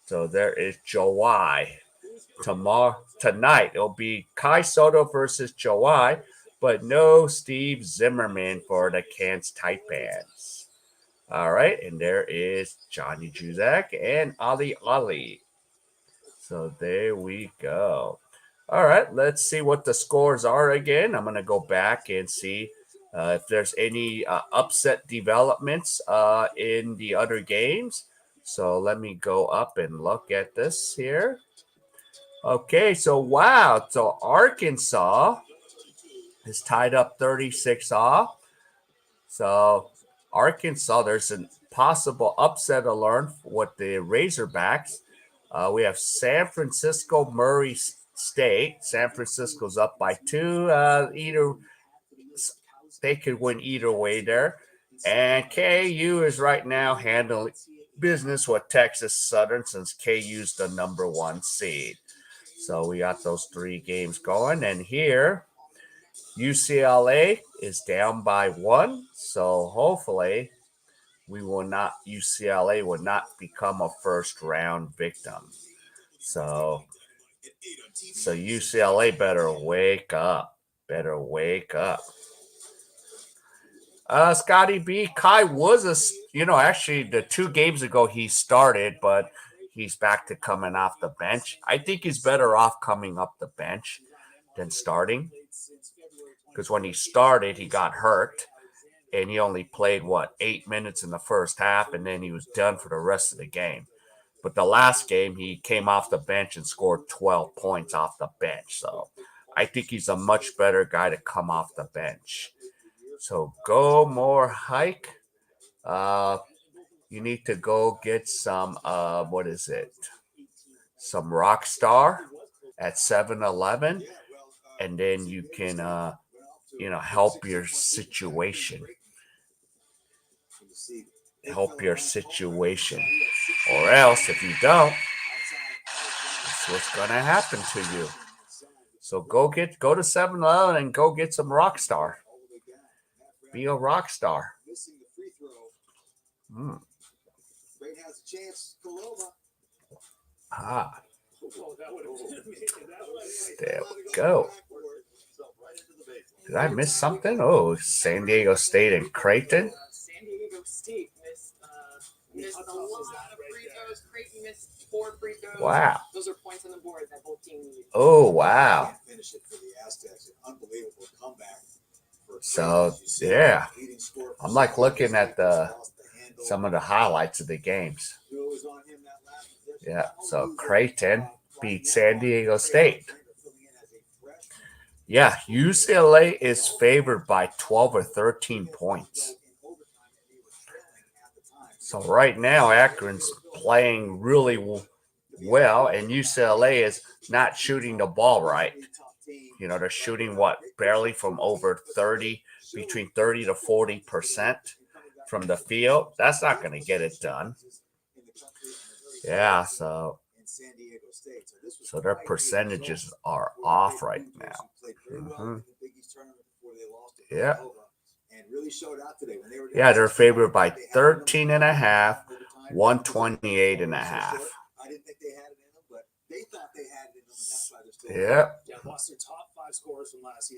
So there is Joey. Tonight, it'll be Kai Soto versus Joey, but no Steve Zimmerman for the Cairns Taipans. All right, and there is Johnny Juzak and Ali Ali. So there we go. All right, let's see what the scores are again. I'm going to go back and see if there's any upset developments in the other games. So let me go up and look at this here. Okay, so wow. So Arkansas is tied up 36 off. So Arkansas, there's a possible upset alert with the Razorbacks. We have San Francisco Murray State. San Francisco's up by 2. Either they could win either way there. And K.A.E. is right now handling business with Texas Southern since KU's the number 1 seed. So we got those 3 games going. And here, UCLA is down by 1. So hopefully UCLA will not become a first round victim. So UCLA better wake up. Scotty B. Kai was actually the 2 games ago he started, but he's back to coming off the bench. I think he's better off coming up the bench than starting. Because when he started, he got hurt. And he only played, 8 minutes in the first half, and then he was done for the rest of the game. But the last game, he came off the bench and scored 12 points off the bench. So I think he's a much better guy to come off the bench. So go more hike. You need to go get some, some Rockstar at 7-Eleven. And then you can, help your situation. Or else, if you don't, that's what's going to happen to you. So go to 7-Eleven and go get some Rockstar. Be a rock star. Ah. There we go. Did I miss something? Oh, San Diego State and Creighton. San Diego State missed a lot of free throws. Creighton missed 4 free throws. Wow. Those are points on the board that both teams need. Oh, wow. So, yeah. I'm like looking at some of the highlights of the games. Yeah, so Creighton beat San Diego State. Yeah, UCLA is favored by 12 or 13 points. So right now, Akron's playing really well, and UCLA is not shooting the ball right. They're shooting barely from over 30, between 30 to 40% from the field. That's not going to get it done. Yeah, so their percentages are off right now. Mm-hmm. Yeah. Yeah, they're favored by 13.5, 128.5. Yeah.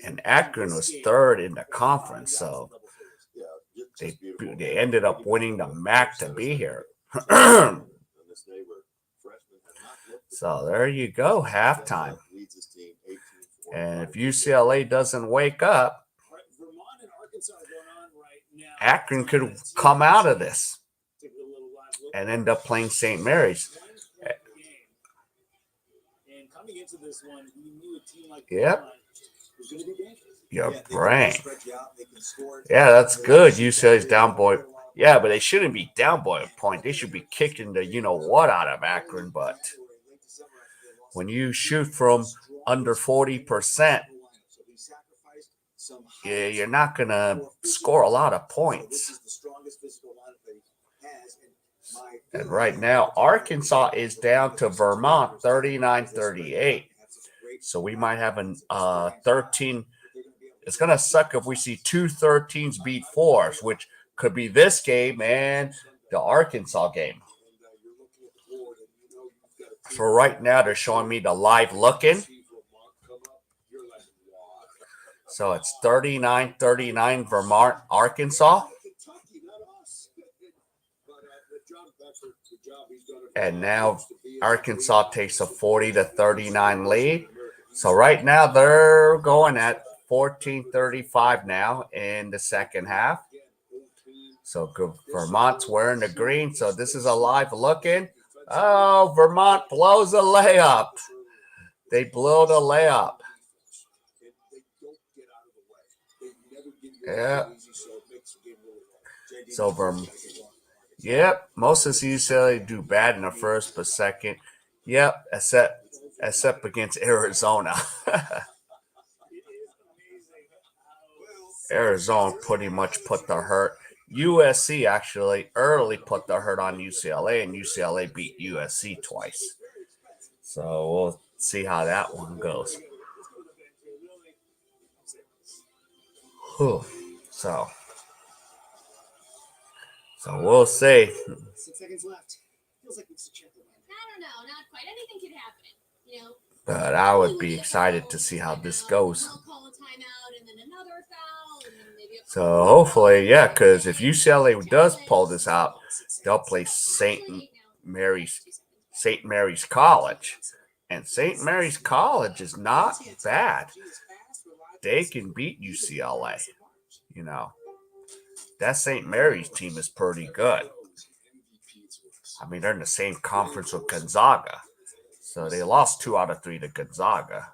And Akron was 3rd in the conference, so they ended up winning the MAC to be here. So there you go, halftime. And if UCLA doesn't wake up, Akron could come out of this and end up playing St. Mary's. Yep. Your brain. Yeah, that's good. UCLA's down boy. Yeah, but they shouldn't be down by a point. They should be kicking the you-know-what out of Akron. But when you shoot from under 40%, you're not going to score a lot of points. And right now, Arkansas is down to Vermont 39-38. So we might have a 13. It's going to suck if we see 2 13s beat 4s, which could be this game and the Arkansas game. So right now, they're showing me the live looking. So it's 39-39 Vermont, Arkansas. And now Arkansas takes a 40-39 lead. So right now they're going at 14-35 now in the second half. So Vermont's wearing the green. So this is a live look-in. Oh, Vermont blows a layup. They blow the layup. Yeah. So yep, most of UCLA do bad in the first, but second, yep, except against Arizona. Arizona pretty much put the hurt. USC actually early put the hurt on UCLA, and UCLA beat USC twice. So we'll see how that one goes. Whew. So we'll see. 6 seconds left. Feels like it's a chip. I don't know, not quite. Anything could happen, you know. But I would be excited to see how this goes. Call a timeout and then another foul and then maybe a So hopefully, yeah, because if UCLA does pull this out, they'll play St. Mary's College. And St. Mary's College is not bad. They can beat UCLA. You know, that St. Mary's team is pretty good. I mean, they're in the same conference with Gonzaga. So they lost 2 out of 3 to Gonzaga.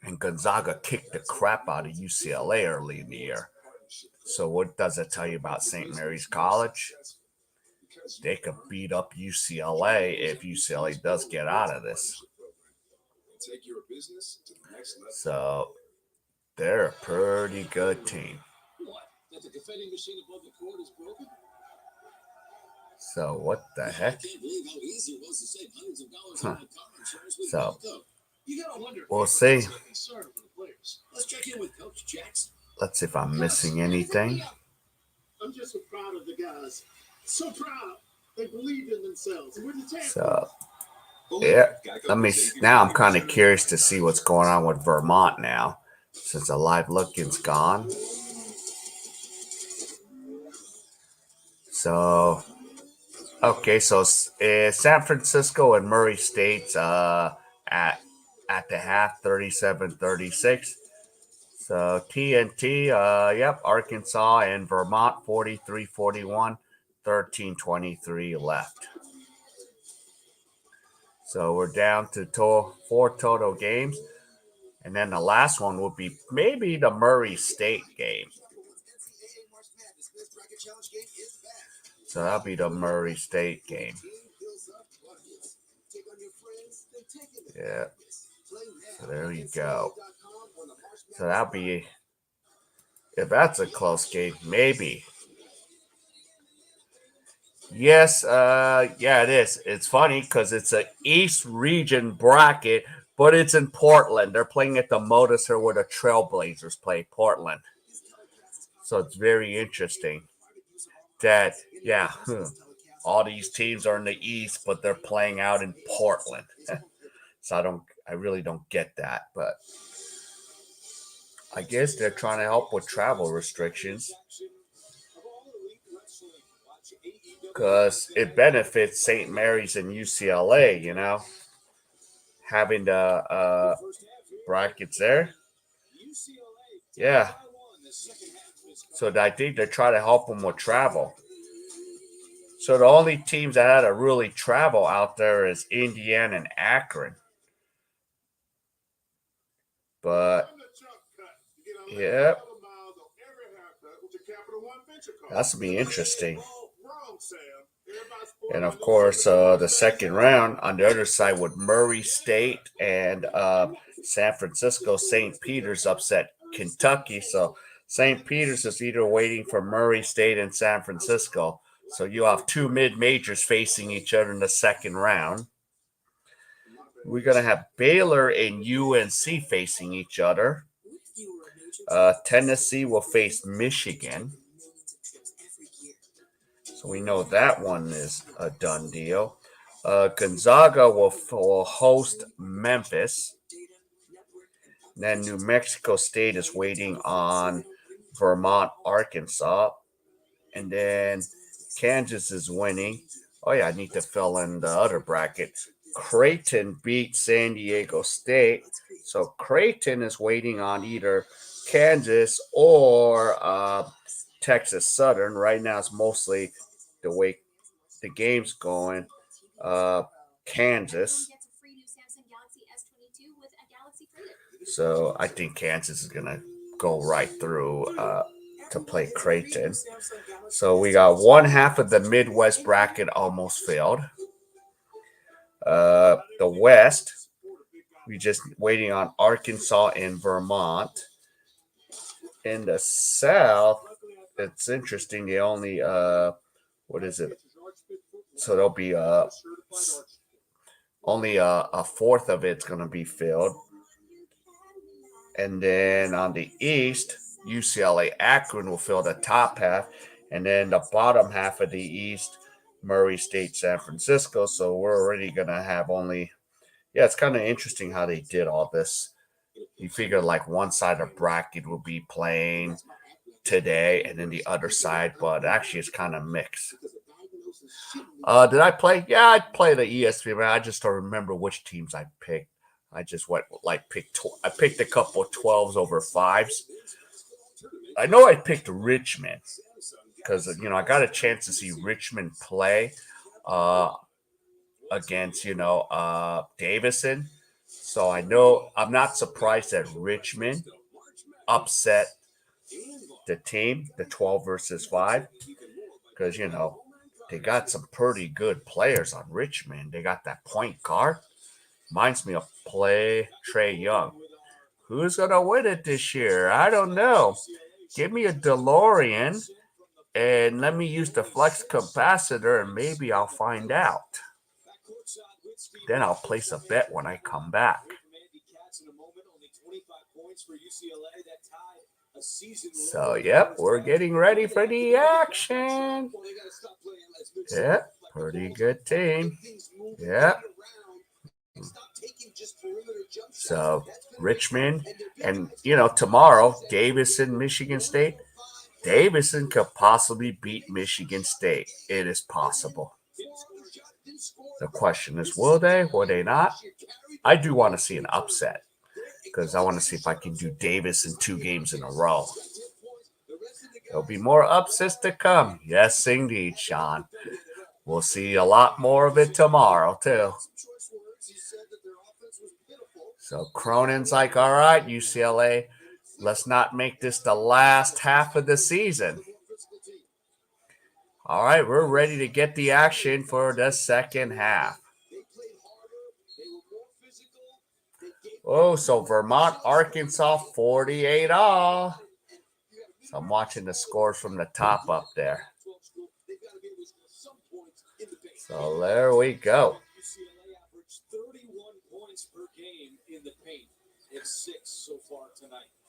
And Gonzaga kicked the crap out of UCLA early in the year. So what does it tell you about St. Mary's College? They could beat up UCLA if UCLA does get out of this. So they're a pretty good team. So what the heck? Huh. So we'll see. Let's see if I'm missing anything. I'm just so proud of the guys. So proud. They believed in themselves. So yeah, now I'm kind of curious to see what's going on with Vermont now, since the live look-in's gone. So okay, so San Francisco and Murray State's at the half, 37-36. So TNT, yep, Arkansas and Vermont, 43-41, 13-23 left. So we're down to 4 total games. And then the last one will be maybe the Murray State game. So that'll be the Murray State game. Yeah. So there you go. So that'll be, if that's a close game, maybe. Yes, yeah, it is. It's funny because it's an East region bracket, but it's in Portland. They're playing at the Modus here where the Trailblazers play, Portland. So it's very interesting that, yeah, all these teams are in the East, but they're playing out in Portland. So I really don't get that, but I guess they're trying to help with travel restrictions because it benefits St. Mary's and UCLA, you know, having the brackets there. Yeah. So I think they're trying to help them with travel. So the only teams that had to really travel out there is Indiana and Akron. But yeah, that's gonna be interesting. And of course, the second round on the other side with Murray State and San Francisco St. Peter's upset Kentucky. So St. Peter's is either waiting for Murray State and San Francisco. So you have two mid-majors facing each other in the second round. We're going to have Baylor and UNC facing each other. Tennessee will face Michigan. So we know that one is a done deal. Gonzaga will host Memphis. Then New Mexico State is waiting on Vermont, Arkansas. And then Kansas is winning. Oh, yeah, I need to fill in the other bracket. Creighton beat San Diego State. So Creighton is waiting on either Kansas or Texas Southern. Right now, it's mostly the way the game's going. Kansas. So I think Kansas is going to go right through to play Creighton. So we got one half of the Midwest bracket almost filled. The West, we just waiting on Arkansas and Vermont. In the South, it's interesting. They only what is it? So there'll be only a fourth of it's going to be filled. And then on the East, UCLA Akron will fill the top half. And then the bottom half of the East, Murray State, San Francisco. So we're already going to have only, it's kind of interesting how they did all this. You figure like one side of bracket will be playing today and then the other side, but actually it's kind of mixed. Did I play? Yeah, I played the ESPN, but I just don't remember which teams I picked. I just went I picked a couple of 12s over 5s. I know I picked Richmond because I got a chance to see Richmond play against Davison. So I know I'm not surprised that Richmond upset the team, the 12 versus 5, because they got some pretty good players on Richmond. They got that point guard. Reminds me of Trae Young. Who's going to win it this year? I don't know. Give me a DeLorean and let me use the flex capacitor and maybe I'll find out. Then I'll place a bet when I come back. So, yep, we're getting ready for the action. Yeah, pretty good team. Yeah. So Richmond and tomorrow Davison, Michigan State. Davison could possibly beat Michigan State. It is possible. The question is, will they? Will they not? I do want to see an upset because I want to see if I can do Davison 2 games in a row. There'll be more upsets to come. Yes, indeed, Sean. We'll see a lot more of it tomorrow, too. So Cronin's like, all right, UCLA, let's not make this the last half of the season. All right, we're ready to get the action for the second half. Oh, so Vermont, Arkansas, 48-all. So I'm watching the scores from the top up there. So there we go.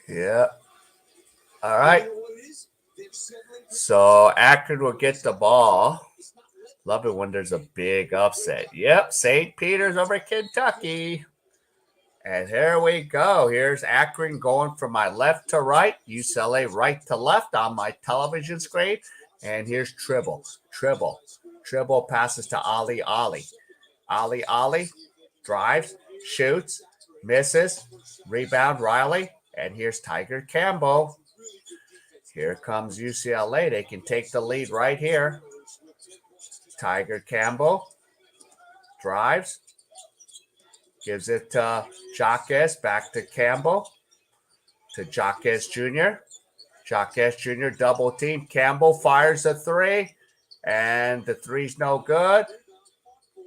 Yeah. All right. So Akron will get the ball. Love it when there's a big upset. Yep, St. Peter's over Kentucky. And here we go. Here's Akron going from my left to right. UCLA right to left on my television screen. And here's Tribble. Tribble passes to Ali. Ali drives, shoots, misses, rebound Riley. And here's Tiger Campbell. Here comes UCLA. They can take the lead right here. Tiger Campbell drives. Gives it to Jacques, back to Campbell, to Jacques Jr. Jacques Jr. double team. Campbell fires a 3, and the 3's no good.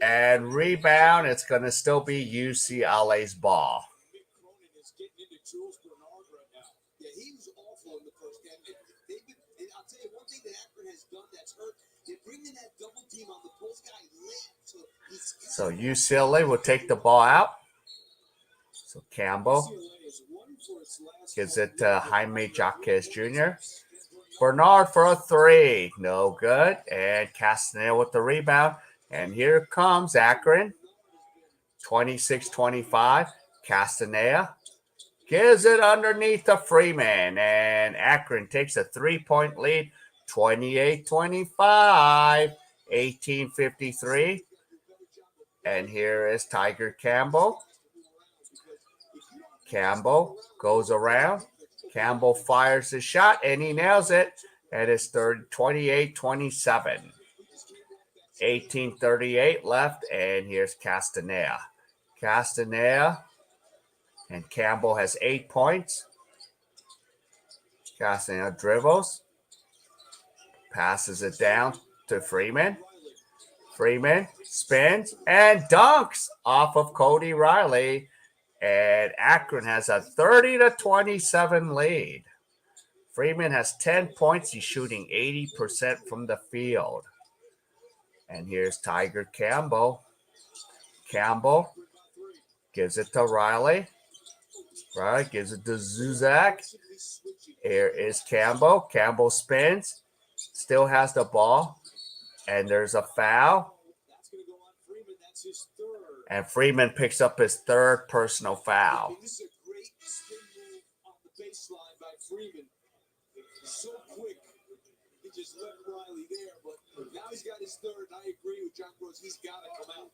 And rebound, it's going to still be UCLA's ball. So UCLA will take the ball out. So Campbell gives it to Jaime Jaquez Jr. Bernard for a three. No good. And Castaneda with the rebound. And here comes Akron. 26-25. Castaneda gives it underneath to Freeman. And Akron takes a 3-point lead. 28-25. 18-53. And here is Tiger Campbell. Campbell goes around. Campbell fires the shot, and he nails it. And it's 28-27. 18:38 left, and here's Castaneda. Castaneda, and Campbell has 8 points. Castaneda dribbles, passes it down to Freeman. Freeman spins and dunks off of Cody Riley. And Akron has a 30-27 lead. Freeman has 10 points. He's shooting 80% from the field. And here's Tiger Campbell. Campbell gives it to Riley. Riley gives it to Zuzak. Here is Campbell. Campbell spins. Still has the ball. And there's a foul. And Freeman picks up his third personal foul. This is a great spin move on the baseline by Freeman. So quick. He just left Riley there, but now he's got his third. I agree with John Gross. He's got to come out.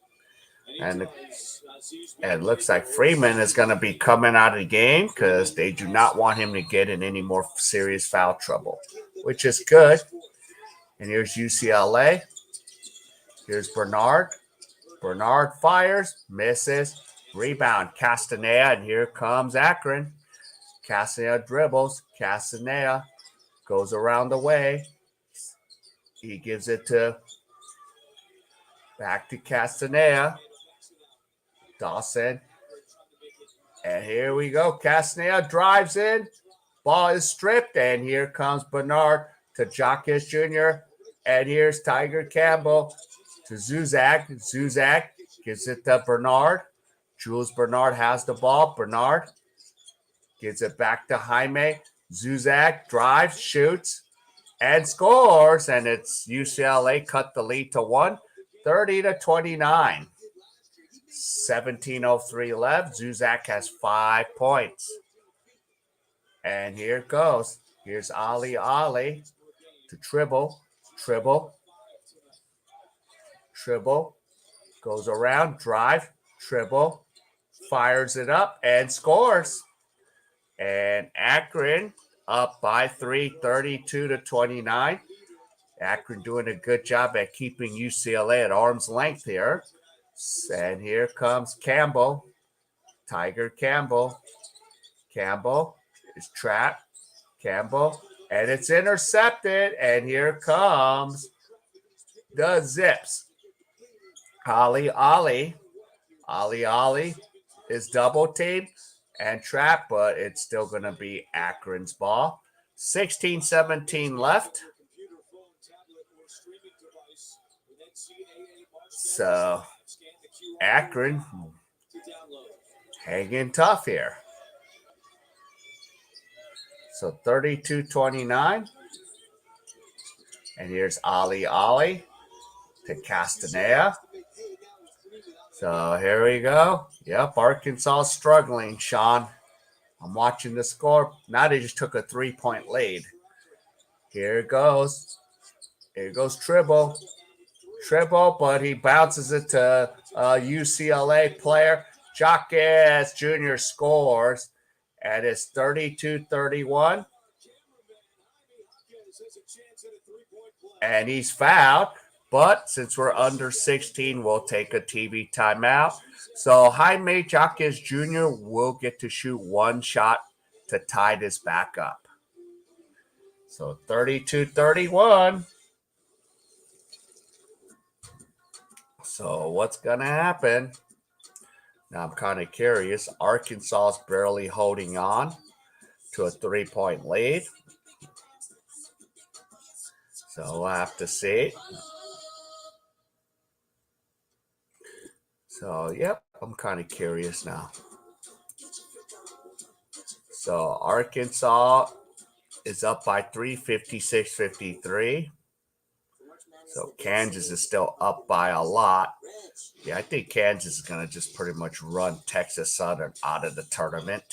And it looks like Freeman is going to be coming out of the game because they do not want him to get in any more serious foul trouble, which is good. And here's UCLA. Here's Bernard. Bernard fires, misses, rebound, Castaneda, and here comes Akron. Castaneda dribbles, Castaneda goes around the way. He gives it back to Castaneda. Dawson. And here we go. Castaneda drives in. Ball is stripped, and here comes Bernard to Jaquez Jr. And here's Tiger Campbell to Zuzak. Zuzak gives it to Bernard. Jules Bernard has the ball. Bernard gives it back to Jaime. Zuzak drives, shoots, and scores. And it's UCLA cut the lead to 1, 30-29. 17:03 left. Zuzak has 5 points. And here it goes. Here's Ali to Tribble. Goes around, drive, Tribble, fires it up, and scores. And Akron up by 3, 32-29. Akron doing a good job at keeping UCLA at arm's length here. And here comes Campbell, Tiger Campbell. Campbell is trapped. Campbell, and it's intercepted. And here comes the Zips. Ali is double teamed and trapped, but it's still going to be Akron's ball. 16-17 left. So Akron hanging tough here. So 32-29. And here's Ali to Castaneda. So here we go. Yep, Arkansas struggling, Sean. I'm watching the score. Now they just took a 3-point lead. Here it goes. Here goes Tribble, but he bounces it to a UCLA player. Jaquez Jr. scores, and it's 32-31. And he's fouled. But since we're under 16, we'll take a TV timeout. So Jaime Jaquez Jr. will get to shoot one shot to tie this back up. So 32-31. So what's going to happen? Now I'm kind of curious. Arkansas is barely holding on to a 3-point lead. So we'll have to see. So, yep, I'm kind of curious now. So, Arkansas is up by 3, 56-53. So, Kansas is still up by a lot. Yeah, I think Kansas is going to just pretty much run Texas Southern out of the tournament.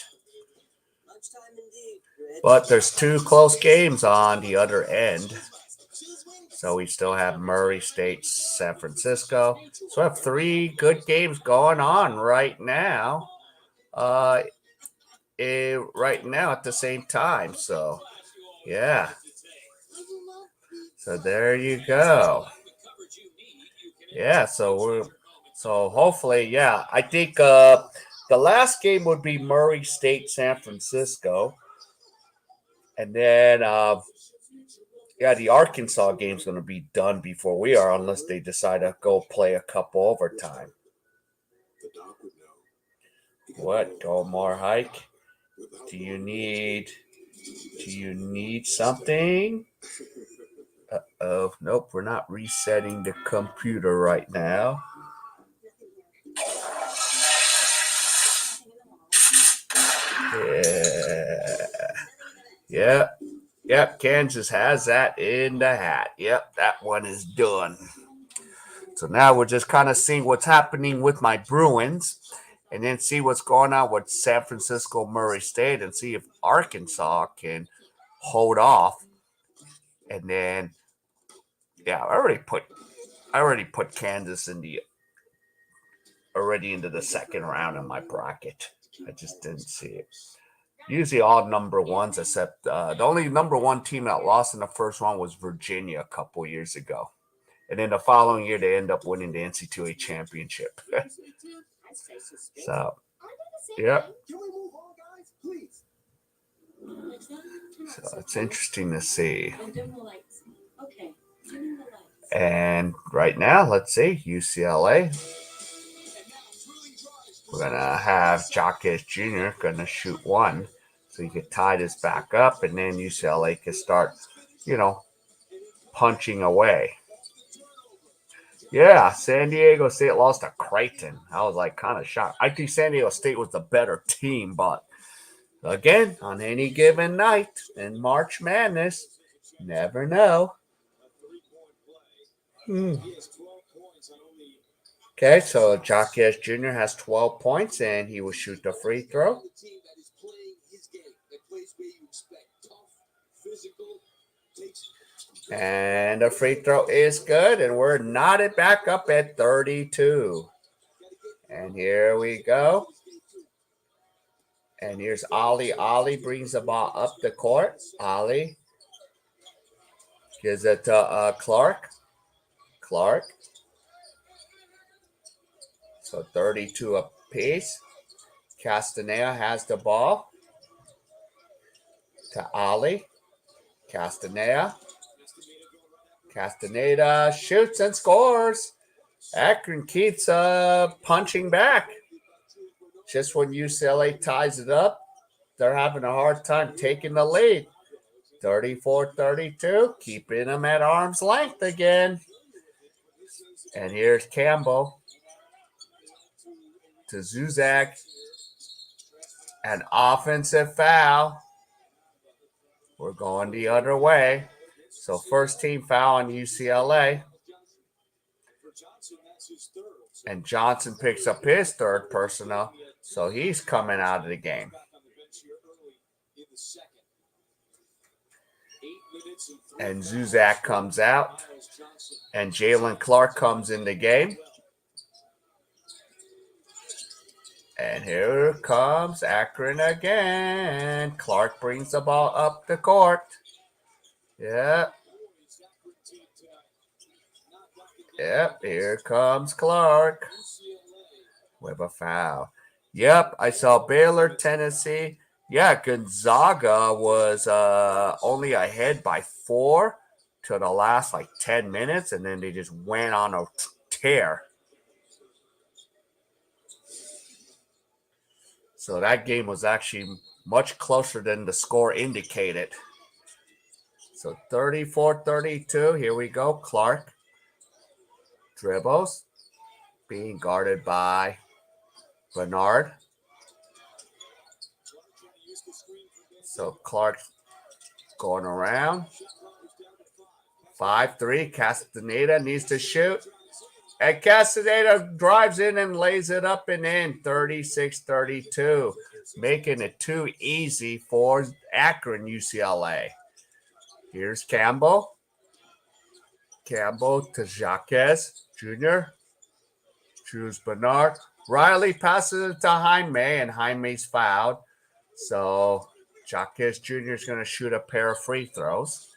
But there's 2 close games on the other end. So we still have Murray State, San Francisco. So we have 3 good games going on right now. Right now at the same time. So, yeah. So there you go. Yeah, so hopefully, yeah. I think the last game would be Murray State, San Francisco. And then yeah, the Arkansas game's going to be done before we are, unless they decide to go play a couple overtime. What, go more hike? Do you need something? Uh-oh, nope, we're not resetting the computer right now. Yeah. Yep, Kansas has that in the hat. Yep, that one is done. So now we're just kind of seeing what's happening with my Bruins, and then see what's going on with San Francisco, Murray State, and see if Arkansas can hold off. And then, yeah, I already put Kansas into the second round in my bracket. I just didn't see it. Usually all number ones, except the only number 1 team that lost in the first round was Virginia a couple years ago. And then the following year, they end up winning the NCAA championship. So, yeah. So it's interesting to see. And right now, let's see, UCLA. We're going to have Jacques Jr. going to shoot 1. So you could tie this back up, and then UCLA can start, punching away. Yeah, San Diego State lost to Creighton. I was like kind of shocked. I think San Diego State was the better team, but again, on any given night in March Madness, never know. Okay, so Jacques Jr. has 12 points, and he will shoot the free throw. And the free throw is good, and we're knotted back up at 32. And here we go. And here's Ollie. Ollie brings the ball up the court. Ollie gives it to Clark. Clark. So 32 apiece. Castaneda has the ball to Ollie. Castaneda shoots and scores. Akron keeps punching back. Just when UCLA ties it up, they're having a hard time taking the lead. 34-32, keeping them at arm's length again. And here's Campbell to Zuzak. An offensive foul. We're going the other way. So first team foul on UCLA. And Johnson picks up his 3rd personal. So he's coming out of the game. And Zuzak comes out. And Jalen Clark comes in the game. And here comes Akron again. Clark brings the ball up the court. Yep, here comes Clark with a foul. Yep, I saw Baylor, Tennessee. Yeah, Gonzaga was only ahead by 4 to the last 10 minutes, and then they just went on a tear. So that game was actually much closer than the score indicated. So 34-32. Here we go. Clark dribbles, being guarded by Bernard. So Clark going around. 5-3. Castaneda needs to shoot. And Castaneda drives in and lays it up and in. 36-32. Making it too easy for Akron, UCLA. Here's Campbell. Campbell to Jacques Jr. Choose Bernard. Riley passes it to Jaime, and Jaime's fouled. So Jacques Jr. is going to shoot a pair of free throws.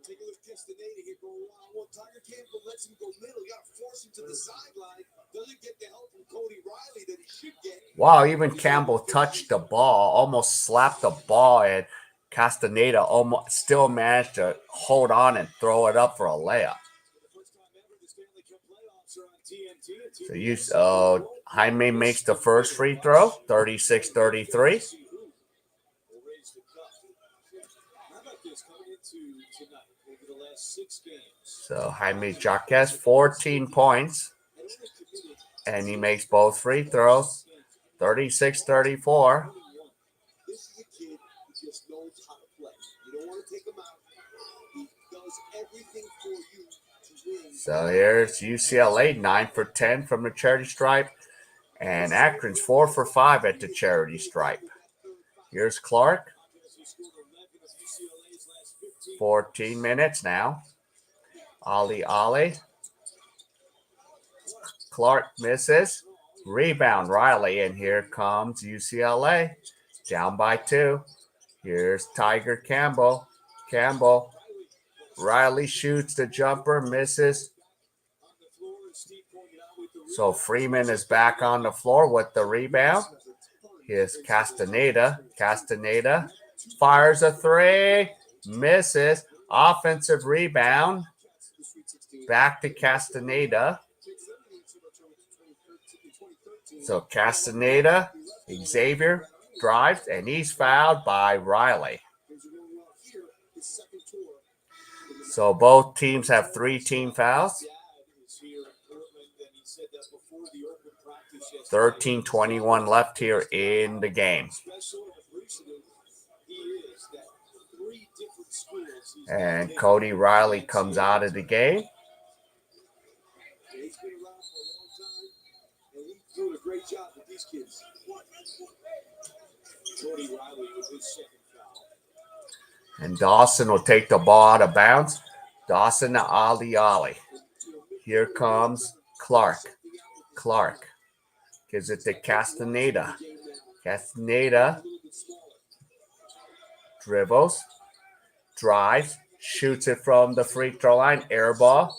Take a look at Castaneda here going one. Tiger Campbell lets him go middle. You got to force him to the sideline. Doesn't get the help from Cody Riley that he should get. Wow, even Campbell touched the ball, almost slapped the ball, and Castaneda almost still managed to hold on and throw it up for a layup. So Jaime makes the first free throw, 36-33. So Jaime Jacques, 14 points, and he makes both free throws, 36-34. This is a kid who just knows how to play. You don't want to take him out. He does everything for you to win. So here's UCLA, 9 for 10 from the charity stripe, and Akron's 4 for 5 at the charity stripe. Here's Clark. 14 minutes now. Ollie. Clark misses. Rebound, Riley, and here comes UCLA. Down by 2. Here's Tiger Campbell. Riley shoots the jumper, misses. So Freeman is back on the floor with the rebound. Here's Castaneda. Castaneda fires a 3, misses. Offensive rebound. Back to Castaneda. So Castaneda, Xavier drives, and he's fouled by Riley. So both teams have 3 team fouls. 13:21 left here in the game. And Cody Riley comes out of the game. He's been around for a long time, and he's doing a great job with these kids. Cody Riley with his second foul. And Dawson will take the ball out of bounds. Dawson to Ali. Here comes Clark. Gives it to Castaneda. Castaneda dribbles, drives, shoots it from the free throw line, air ball,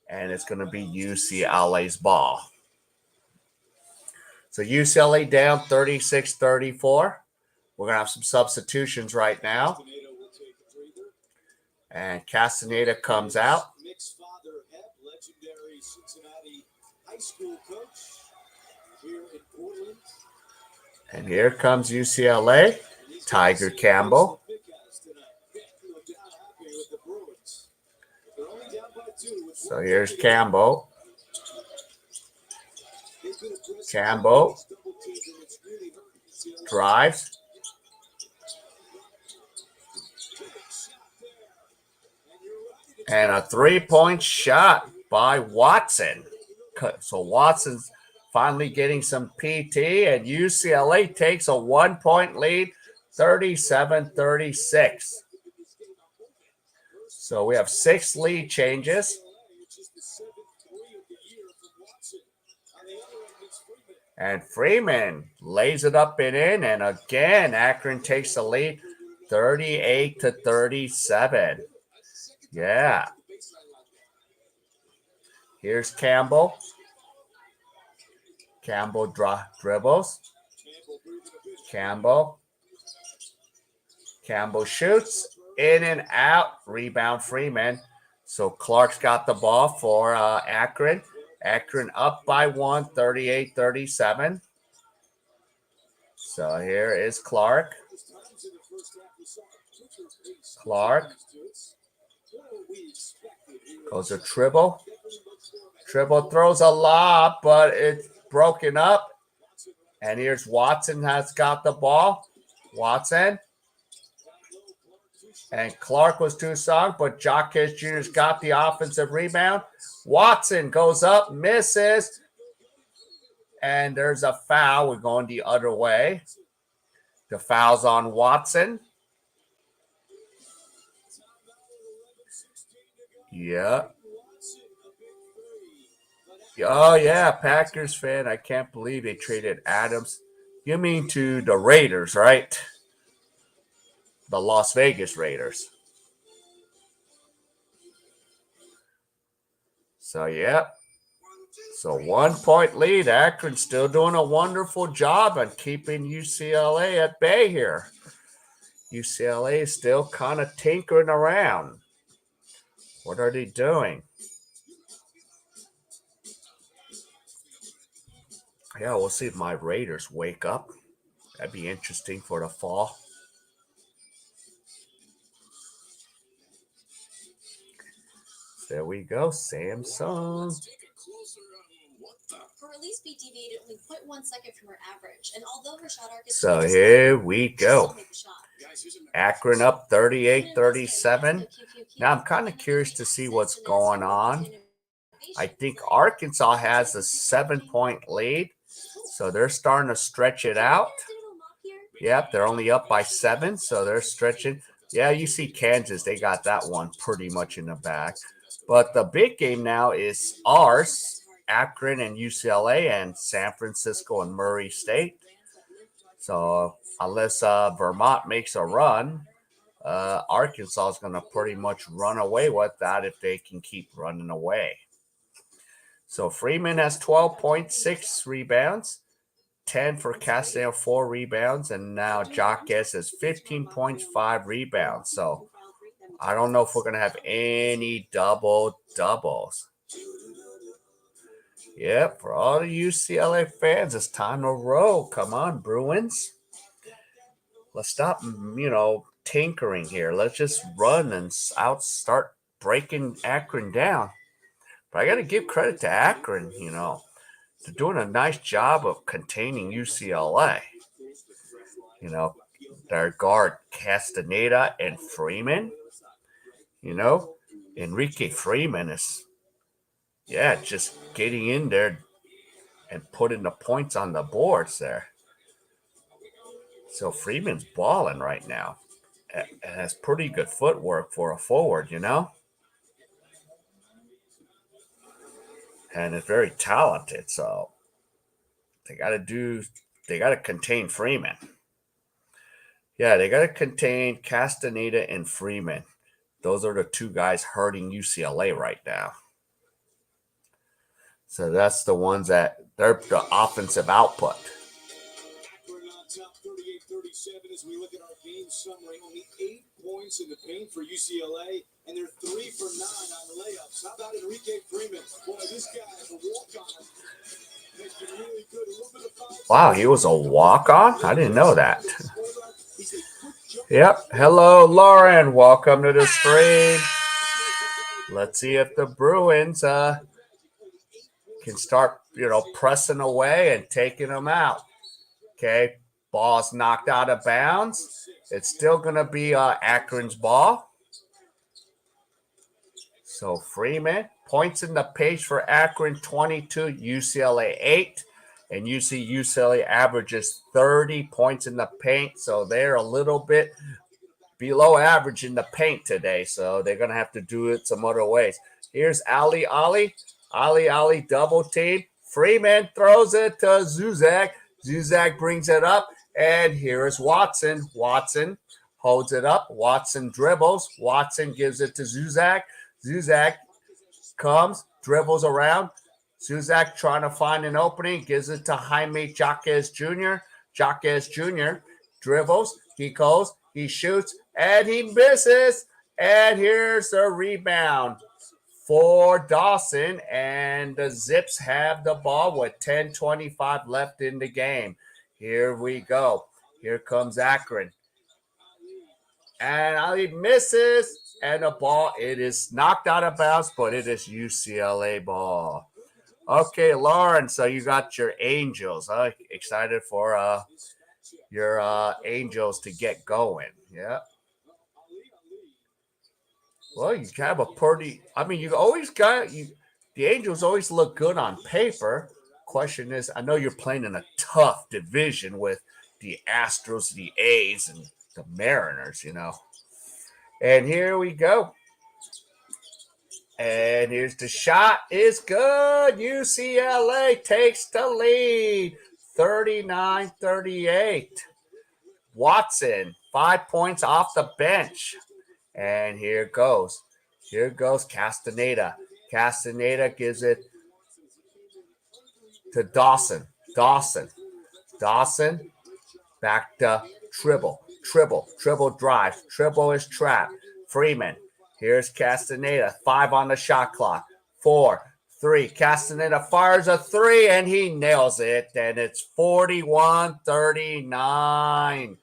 and it's going to be UCLA's ball. So UCLA down 36-34. We're going to have some substitutions right now. And Castaneda comes out. Nick's father, legendary Cincinnati high school coach here in Portland. And here comes UCLA. Tiger Campbell. So here's Campbell. Campbell drives. And a 3-point shot by Watson. So Watson's finally getting some PT, and UCLA takes a 1-point lead, 37-36. So we have 6 lead changes. And Freeman lays it up and in, and again, Akron takes the lead, 38-37. Yeah. Here's Campbell. Campbell dribbles. Campbell shoots. In and out. Rebound Freeman. So Clark's got the ball for Akron. Akron up by 1, 38-37. So here is Clark. Clark goes to Tribble. Tribble throws a lob, but it's broken up. And here's Watson has got the ball. Watson. And Clark was too strong, but Jaquez Jr.'s got the offensive rebound. Watson goes up, misses. And there's a foul. We're going the other way. The foul's on Watson. Yeah. Oh, yeah, Packers fan. I can't believe they traded Adams. You mean to the Raiders, right? The Las Vegas Raiders. So, yeah. So 1 point lead. Akron still doing a wonderful job on keeping UCLA at bay here. UCLA is still kind of tinkering around. What are they doing? Yeah, we'll see if my Raiders wake up. That'd be interesting for the fall. There we go, Samsung. Her release speed deviated only 0.1 second from her average, and although her shot arc is So here we go. Akron up 38-37. Now I'm kind of curious to see what's going on. I think Arkansas has a 7-point lead, so they're starting to stretch it out. Yep, they're only up by 7, so they're stretching. Yeah, you see Kansas, they got that one pretty much in the bag. But the big game now is ours, Akron and UCLA and San Francisco and Murray State. So unless Vermont makes a run, Arkansas is going to pretty much run away with that if they can keep running away. So Freeman has 12.6 rebounds, 10 for Castanel, 4 rebounds, and now Jaquez has 15 points, 5 rebounds. So I don't know if we're going to have any double-doubles. Yep, for all the UCLA fans, it's time to roll. Come on, Bruins. Let's stop, tinkering here. Let's just run and start breaking Akron down. But I got to give credit to Akron, They're doing a nice job of containing UCLA. Their guard Castaneda and Freeman. Enrique Freeman is, just getting in there and putting the points on the boards there. So Freeman's balling right now. And has pretty good footwork for a forward, And is very talented. So they got to contain Freeman. Yeah, they got to contain Castaneda and Freeman. Those are the two guys hurting UCLA right now. So that's the ones that they're the offensive output. Akron on top 38-37 as we look at our game summary. Only 8 points in the paint for UCLA, and they're 3 for 9 on layups. How about Enrique Freeman? Boy, this guy is a walk-on. Has been really good. A little bit of foul. Wow, he was a walk-on? I didn't know that. Yep. Hello, Lauren. Welcome to the stream. Let's see if the Bruins can start, pressing away and taking them out. Okay. Ball's knocked out of bounds. It's still going to be Akron's ball. So Freeman, points in the page for Akron, 22, UCLA 8. And you see UCLA averages 30 points in the paint. So they're a little bit below average in the paint today. So they're going to have to do it some other ways. Here's Ali double team. Freeman throws it to Zuzak. Zuzak brings it up. And here is Watson. Watson holds it up. Watson dribbles. Watson gives it to Zuzak. Zuzak comes, dribbles around. Zuzak trying to find an opening, gives it to Jaime Jaquez Jr. Jaquez Jr. dribbles, he goes, he shoots, and he misses. And here's the rebound for Dawson. And the Zips have the ball with 10:25 left in the game. Here we go. Here comes Akron. And Ali misses. And the ball, it is knocked out of bounds, but it is UCLA ball. Okay, Lauren, so you got your Angels. Excited for your Angels to get going. Yeah. Well, you have a pretty. I mean, you always got you. The Angels always look good on paper. Question is, I know you're playing in a tough division with the Astros, the A's, and the Mariners. And here we go. And here's the shot. Is good. UCLA takes the lead. 39-38. Watson, 5 points off the bench. And here goes. Here goes Castaneda. Castaneda gives it to Dawson. Dawson back to Tribble. Tribble drives. Tribble is trapped. Freeman. Here's Castaneda. 5 on the shot clock. 4, 3. Castaneda fires a 3 and he nails it. And it's 41-39.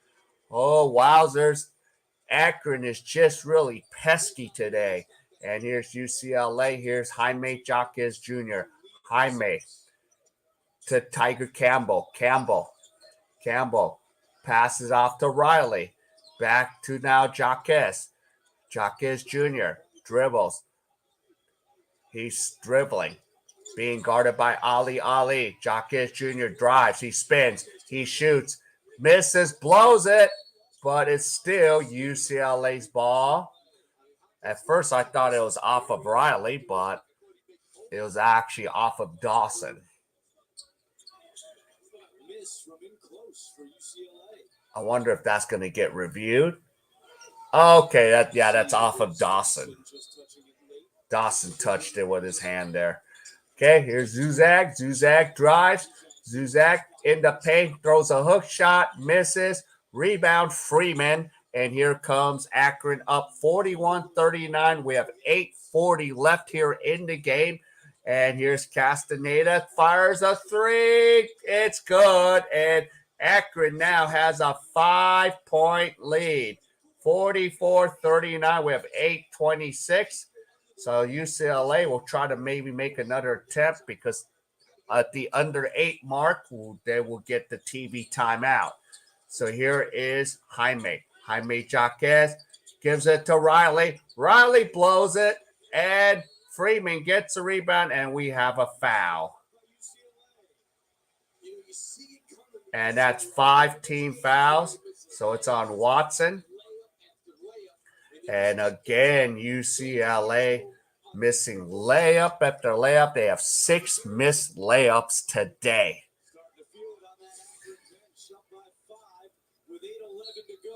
Oh, wowzers. Akron is just really pesky today. And here's UCLA. Here's Jaime Jaquez Jr. Jaime to Tiger Campbell. Campbell passes off to Riley. Back to now Jaquez. Jaquez Jr. dribbles. He's dribbling. Being guarded by Ali. Jaquez Jr. drives. He spins. He shoots. Misses. Blows it. But it's still UCLA's ball. At first, I thought it was off of Riley, but it was actually off of Dawson. I wonder if that's going to get reviewed. Okay, that's off of Dawson. Dawson touched it with his hand there. Okay, here's Zuzak. Zuzak drives. Zuzak in the paint, throws a hook shot, misses. Rebound, Freeman. And here comes Akron up 41-39. We have 8:40 left here in the game. And here's Castaneda. Fires a 3. It's good. And Akron now has a 5-point lead. 44-39. We have 8:26. So UCLA will try to maybe make another attempt because at the under 8 mark, they will get the TV timeout. So here is Jaime Jaquez gives it to Riley. Riley blows it, and Freeman gets a rebound, and we have a foul. And that's 5 team fouls. So it's on Watson. And again, UCLA missing layup after layup. They have 6 missed layups today.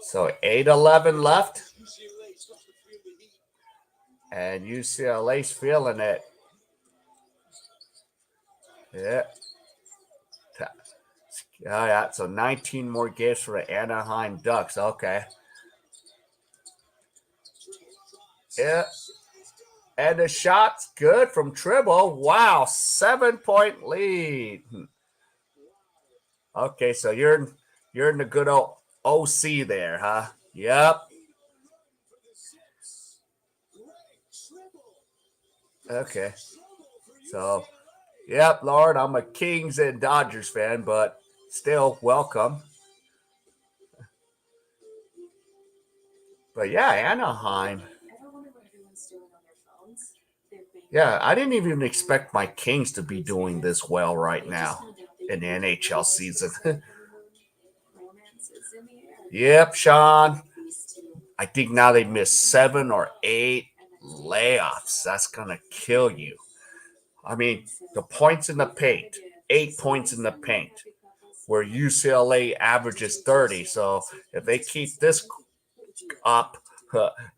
So 8:11 left. And UCLA's feeling it. Yeah. Oh, yeah. So 19 more games for the Anaheim Ducks. Okay. Yeah. And the shot's good from Tribble. Wow. 7-point lead. Okay. So you're in the good old OC there, huh? Yep. Okay. So, yep, Lord, I'm a Kings and Dodgers fan, but still welcome. But yeah, Anaheim. Yeah, I didn't even expect my Kings to be doing this well right now in the NHL season. Yep, Sean. I think now they missed 7 or 8 layoffs. That's going to kill you. I mean, the points in the paint, 8 points in the paint, where UCLA averages 30. So if they keep this up,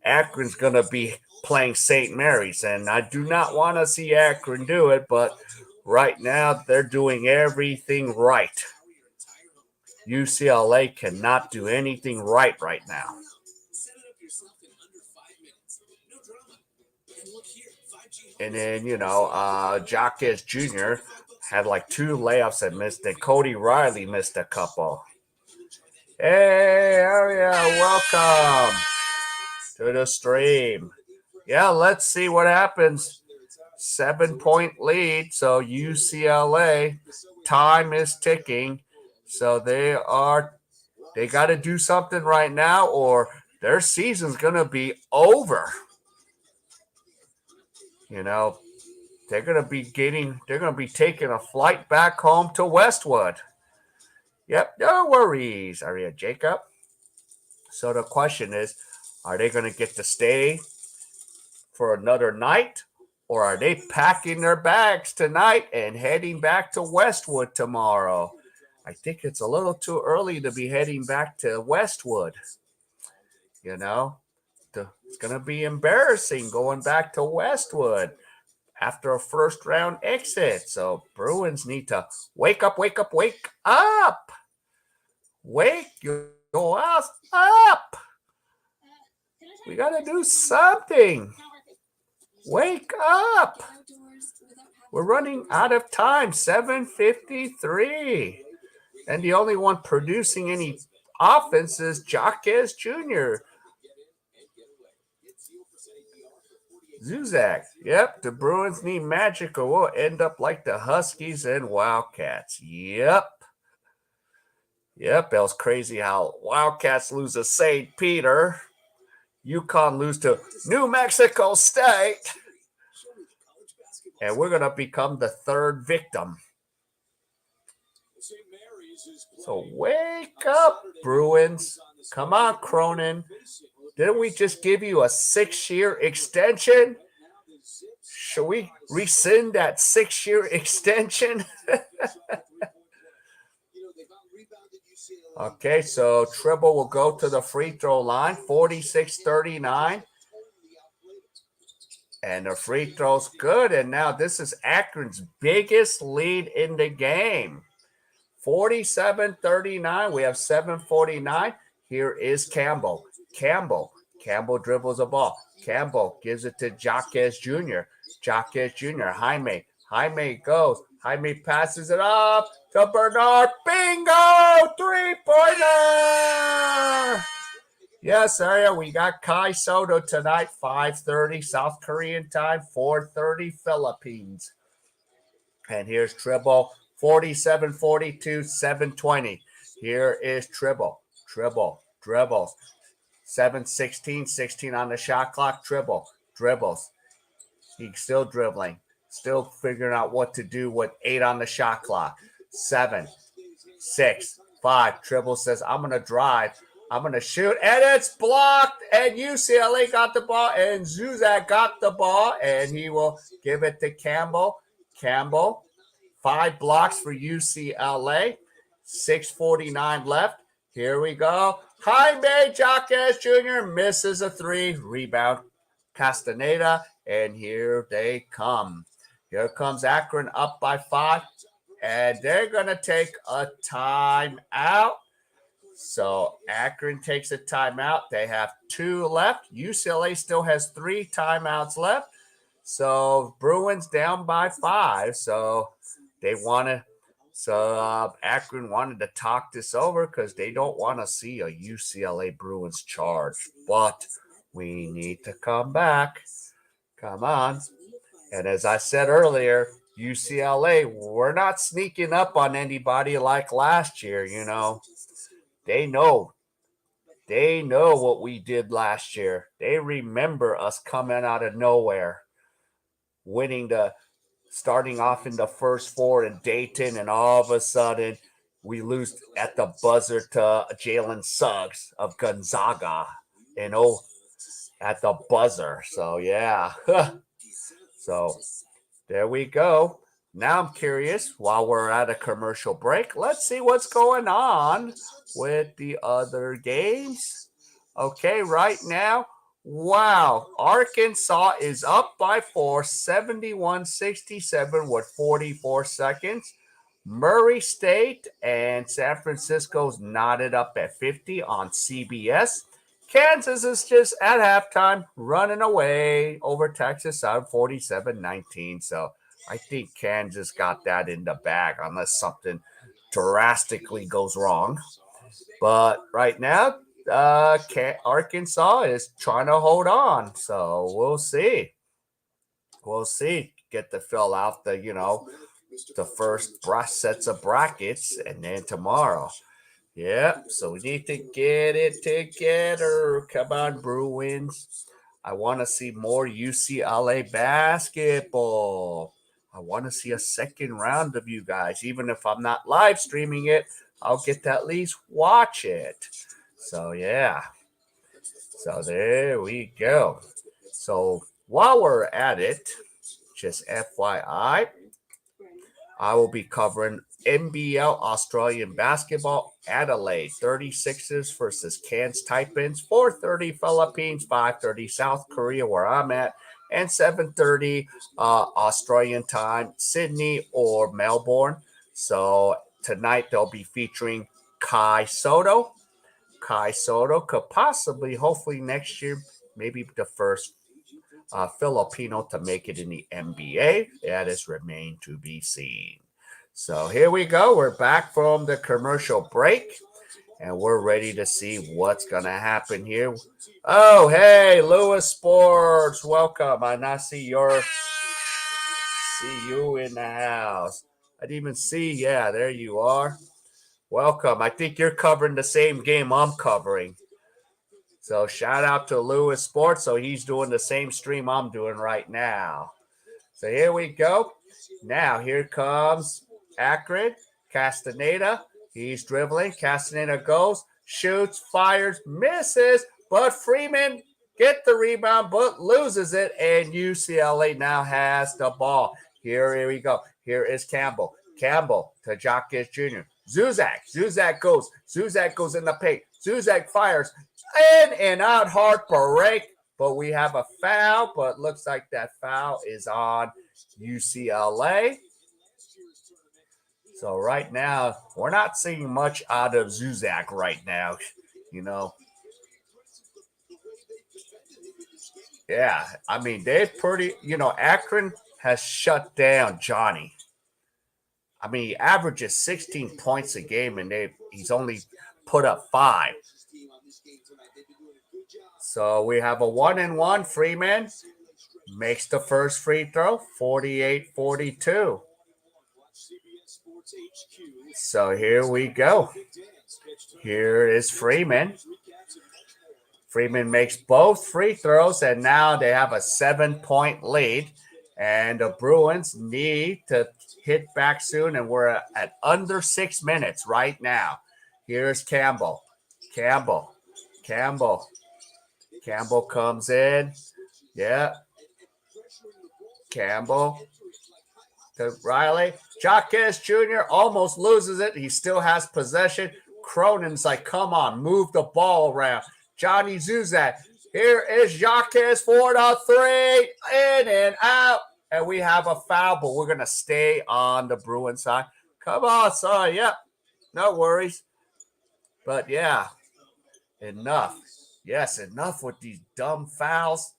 Akron's going to be playing St. Mary's. And I do not want to see Akron do it, but right now they're doing everything right. UCLA cannot do anything right now. And then, Jaquez Jr. had like 2 layups that missed, and Cody Riley missed a couple. Hey, Aria, welcome. to the stream. Yeah, let's see what happens. 7-point lead. So UCLA, time is ticking. So they got to do something right now, or their season's gonna be over. You know, they're gonna be taking a flight back home to Westwood. Yep, no worries, Aria Jacob. So the question is, are they gonna get to stay for another night, or are they packing their bags tonight and heading back to Westwood tomorrow? I think it's a little too early to be heading back to Westwood. You know, it's going to be embarrassing going back to Westwood after a first round exit. So Bruins need to wake up, wake up, wake up. Wake your ass up. We got to do something. Wake up. We're running out of time. 7:53. And the only one producing any offense is Jaquez Jr. Zuzak. Yep, the Bruins need magic or we'll end up like the Huskies and Wildcats. Yep, that was crazy how Wildcats lose to St. Peter. UConn lose to New Mexico State. And we're going to become the third victim. So wake up, Bruins. Come on, Cronin. Didn't we just give you a 6-year extension? Should we rescind that 6-year extension? Okay, so Tribble will go to the free throw line, 46-39. And the free throw's good. And now this is Akron's biggest lead in the game. 47-39. We have 7:49. Here is Campbell. Campbell dribbles the ball. Campbell gives it to Jaquez Jr. Jaquez Jr. Jaime goes. Jaime passes it up to Bernard. Bingo! 3-pointer! Yes, Aria, we got Kai Soto tonight, 5:30 South Korean time, 4:30 Philippines. And here's Tribble, 47-42, 7:20. Here is Tribble. Dribbles. 7:16, 16 on the shot clock. Dribbles. He's still dribbling. Still figuring out what to do with 8 on the shot clock. 7, 6, 5. Tribble says, I'm going to drive. I'm going to shoot. And it's blocked. And UCLA got the ball. And Zuzak got the ball. And he will give it to Campbell. 5 blocks for UCLA. 6:49 left. Here we go. Jaime Jaquez Jr. misses a 3. Rebound. Castaneda. And here they come. Here comes Akron up by 5. And they're going to take a timeout. So Akron takes a timeout. They have 2 left. UCLA still has 3 timeouts left. So Bruins down by 5. So Akron wanted to talk this over because they don't want to see a UCLA Bruins charge. But we need to come back. Come on. And as I said earlier, UCLA, we're not sneaking up on anybody like last year, you know. They know what we did last year. They remember us coming out of nowhere, starting off in the first 4 in Dayton, and all of a sudden we lose at the buzzer to Jalen Suggs of Gonzaga, at the buzzer. So yeah, so there we go. Now I'm curious, while we're at a commercial break, let's see what's going on with the other games. Okay, right now, wow, Arkansas is up by 4, 71-67 with 44 seconds. Murray State and San Francisco's knotted up at 50 on CBS. Kansas is just at halftime running away over Texas out 47-19. So I think Kansas got that in the bag unless something drastically goes wrong. But right now, Arkansas is trying to hold on. So we'll see. We'll see. Get to fill out the first sets of brackets, and then tomorrow. Yep. So we need to get it together. Come on, Bruins. I want to see more UCLA basketball. I want to see a second round of you guys. Even if I'm not live streaming it, I'll get to at least watch it. So, yeah. So, there we go. So, while we're at it, just FYI, I will be covering NBL Australian basketball. Adelaide 36ers versus Cairns Taipans, 4:30 Philippines, 5:30 South Korea, where I'm at, and 7:30 Australian time, Sydney or Melbourne. So tonight they'll be featuring Kai Soto. Kai Soto could possibly, hopefully next year, maybe the first Filipino to make it in the NBA. That is remain to be seen. So here we go. We're back from the commercial break, and we're ready to see what's going to happen here. Oh, hey, Lewis Sports. Welcome. I now see you in the house. I didn't even see. Yeah, there you are. Welcome. I think you're covering the same game I'm covering. So shout out to Lewis Sports. So he's doing the same stream I'm doing right now. So here we go. Now here comes Akron, Castaneda. He's dribbling. Castaneda goes, shoots, fires, misses, but Freeman get the rebound, but loses it, and UCLA now has the ball. Here we go. Here is Campbell. Campbell to Jacques Jr. Zuzak goes in the paint. Zuzak fires. In and out, hard break, but we have a foul, but looks like that foul is on UCLA. So right now, we're not seeing much out of Zuzak right now, Yeah, I mean, they're pretty, Akron has shut down Johnny. I mean, he averages 16 points a game, and he's only put up 5. So we have a 1-1. Freeman makes the first free throw, 48-42. So here we go. Here is Freeman. Freeman makes both free throws, and now they have a 7-point lead. And the Bruins need to hit back soon, and we're at under 6 minutes right now. Here's Campbell. Campbell comes in. Yeah. Campbell to Riley. Jacques Jr. almost loses it. He still has possession. Cronin's like, come on, move the ball around. Johnny Zuzak. Here is Jacques for the 3. In and out. And we have a foul, but we're going to stay on the Bruin side. Come on, son. Yep. No worries. But, yeah, enough. Yes, enough with these dumb fouls.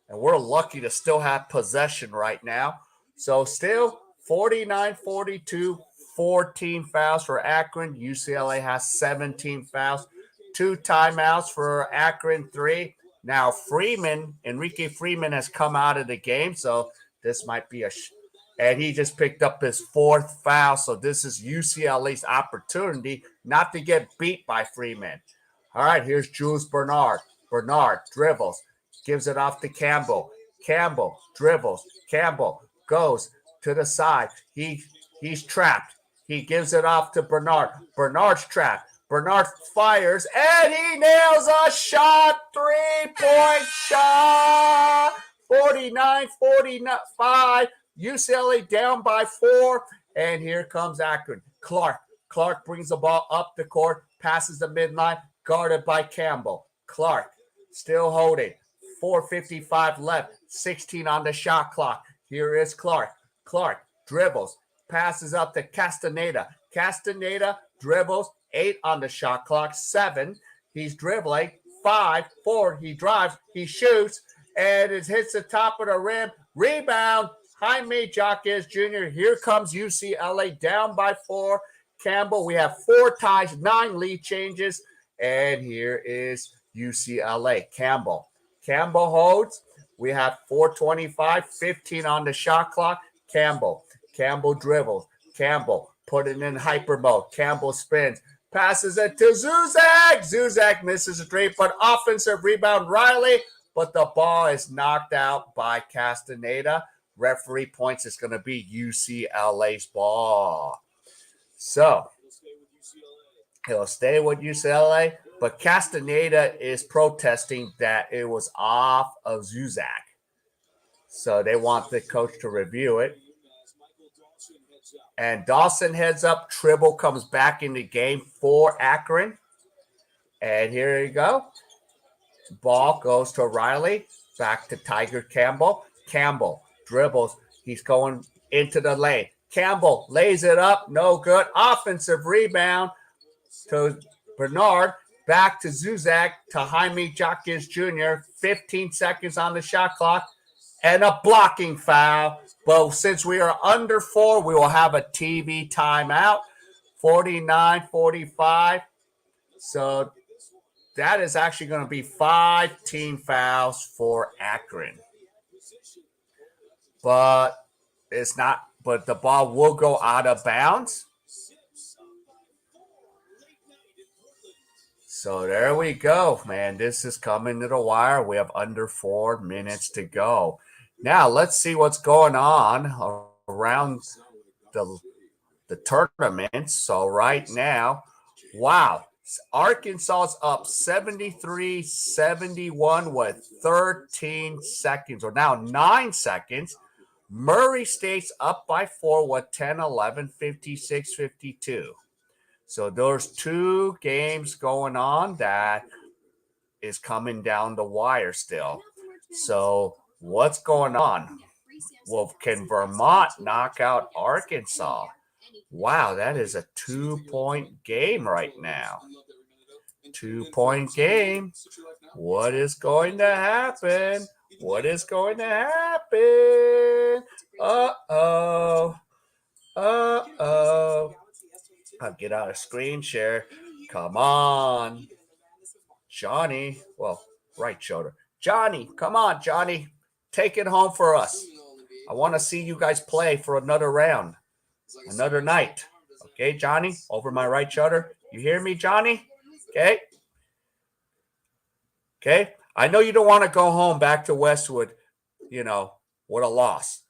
And we're lucky to still have possession right now. So still 49-42, 14 fouls for Akron. UCLA has 17 fouls. 2 timeouts for Akron, 3. Now Enrique Freeman has come out of the game, so this might be and he just picked up his 4th foul. So this is UCLA's opportunity not to get beat by Freeman. All right, here's Jules Bernard. Bernard dribbles, gives it off to Campbell. Campbell dribbles. Campbell goes to the side. He's trapped. He gives it off to Bernard. Bernard's trapped. Bernard fires, and he nails a shot. 3-point shot. 49-45. UCLA down by 4. And here comes Akron. Clark brings the ball up the court, passes the midline, guarded by Campbell. Clark still holding. 4:55 left. 16 on the shot clock. Here is Clark. Clark dribbles, passes up to Castaneda. Castaneda dribbles. 8 on the shot clock. 7. He's dribbling. 5, 4. He drives. He shoots. And it hits the top of the rim. Rebound. Jaime Jaquez Jr. Here comes UCLA down by 4. Campbell, we have 4 ties, 9 lead changes. And here is UCLA. Campbell. Campbell holds. We have 4:25, 15 on the shot clock. Campbell. Campbell dribbles. Campbell put it in hyper mode. Campbell spins. Passes it to Zuzak. Zuzak misses a three, but offensive rebound, Riley. But the ball is knocked out by Castaneda. Referee points it's going to be UCLA's ball. So he'll stay with UCLA, but Castaneda is protesting that it was off of Zuzak. So they want the coach to review it. And Dawson heads up. Tribble comes back in the game for Akron. And here you go. Ball goes to Riley. Back to Tiger Campbell. Campbell dribbles. He's going into the lane. Campbell lays it up. No good. Offensive rebound to Bernard. Back to Zuzak. To Jaime Jaquez Jr. 15 seconds on the shot clock. And a blocking foul. But since we are under 4, we will have a TV timeout. 49-45. So that is actually going to be 5 team fouls for Akron. But it's not, but the ball will go out of bounds. So there we go, man. This is coming to the wire. We have under 4 minutes to go. Now let's see what's going on around the tournament. So right now, wow. Arkansas's up 73-71 with 13 seconds, or now 9 seconds. Murray State's up by 4 with 10-11, 56-52. So there's 2 games going on that is coming down the wire still. So what's going on? Well, can Vermont knock out Arkansas? Wow, that is a 2-point game right now. 2-point game. What is going to happen? What is going to happen? Uh-oh. Uh-oh. I'll get out of screen share. Come on. Johnny. Well, right shoulder. Johnny, come on, Johnny. Take it home for us. I want to see you guys play for another round. Another night. Okay, Johnny? Over my right shoulder. You hear me, Johnny? Okay? Okay? I know you don't want to go home back to Westwood, with a loss.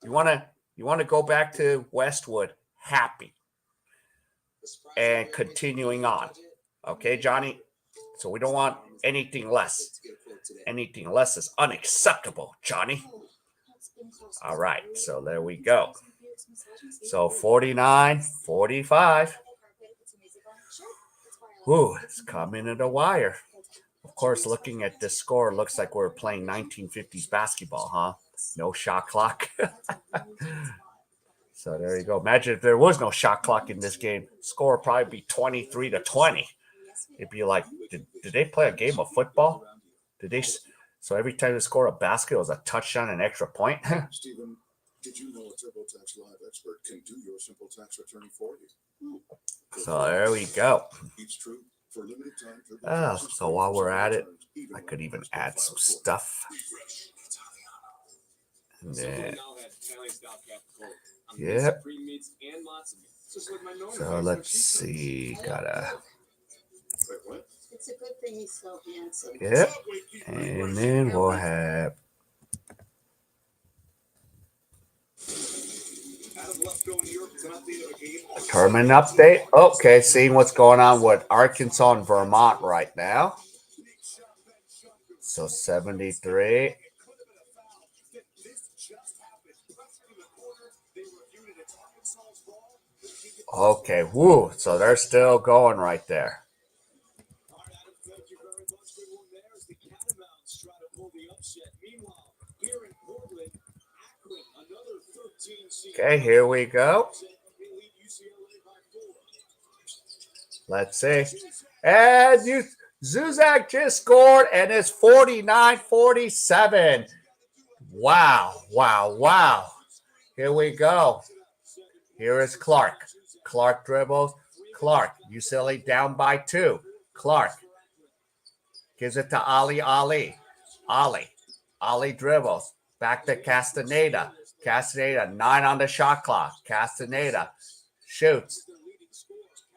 You want to go back to Westwood happy and continuing on. Okay, Johnny? So we don't want anything less. Anything less is unacceptable, Johnny. All right, so there we go. So 49-45. Ooh, it's coming to the wire. Of course, looking at this score, looks like we're playing 1950s basketball, huh? No shot clock. So there you go. Imagine if there was no shot clock in this game. Score would probably be 23-20. It'd be like, did they play a game of football? So every time they score a basket, it was a touchdown and extra point? Stephen, did you know a TurboTax Live expert can do your simple tax return for you? So there we go. It's true. For limited time, So while we're at it, I could even add some stuff. And then, yep. So let's see. It's a good thing he's so handsome. Yep. And then we'll have a tournament update. Okay, seeing what's going on with Arkansas and Vermont right now. So 73. Okay, woo. So they're still going right there. Okay, here we go. Let's see. And Zuzak just scored, and it's 49-47. Wow. Here we go. Here is Clark. Clark dribbles. Clark, UCLA down by 2. Clark gives it to Ali. Ali dribbles. Back to Castaneda. Castaneda, 9 on the shot clock. Castaneda shoots.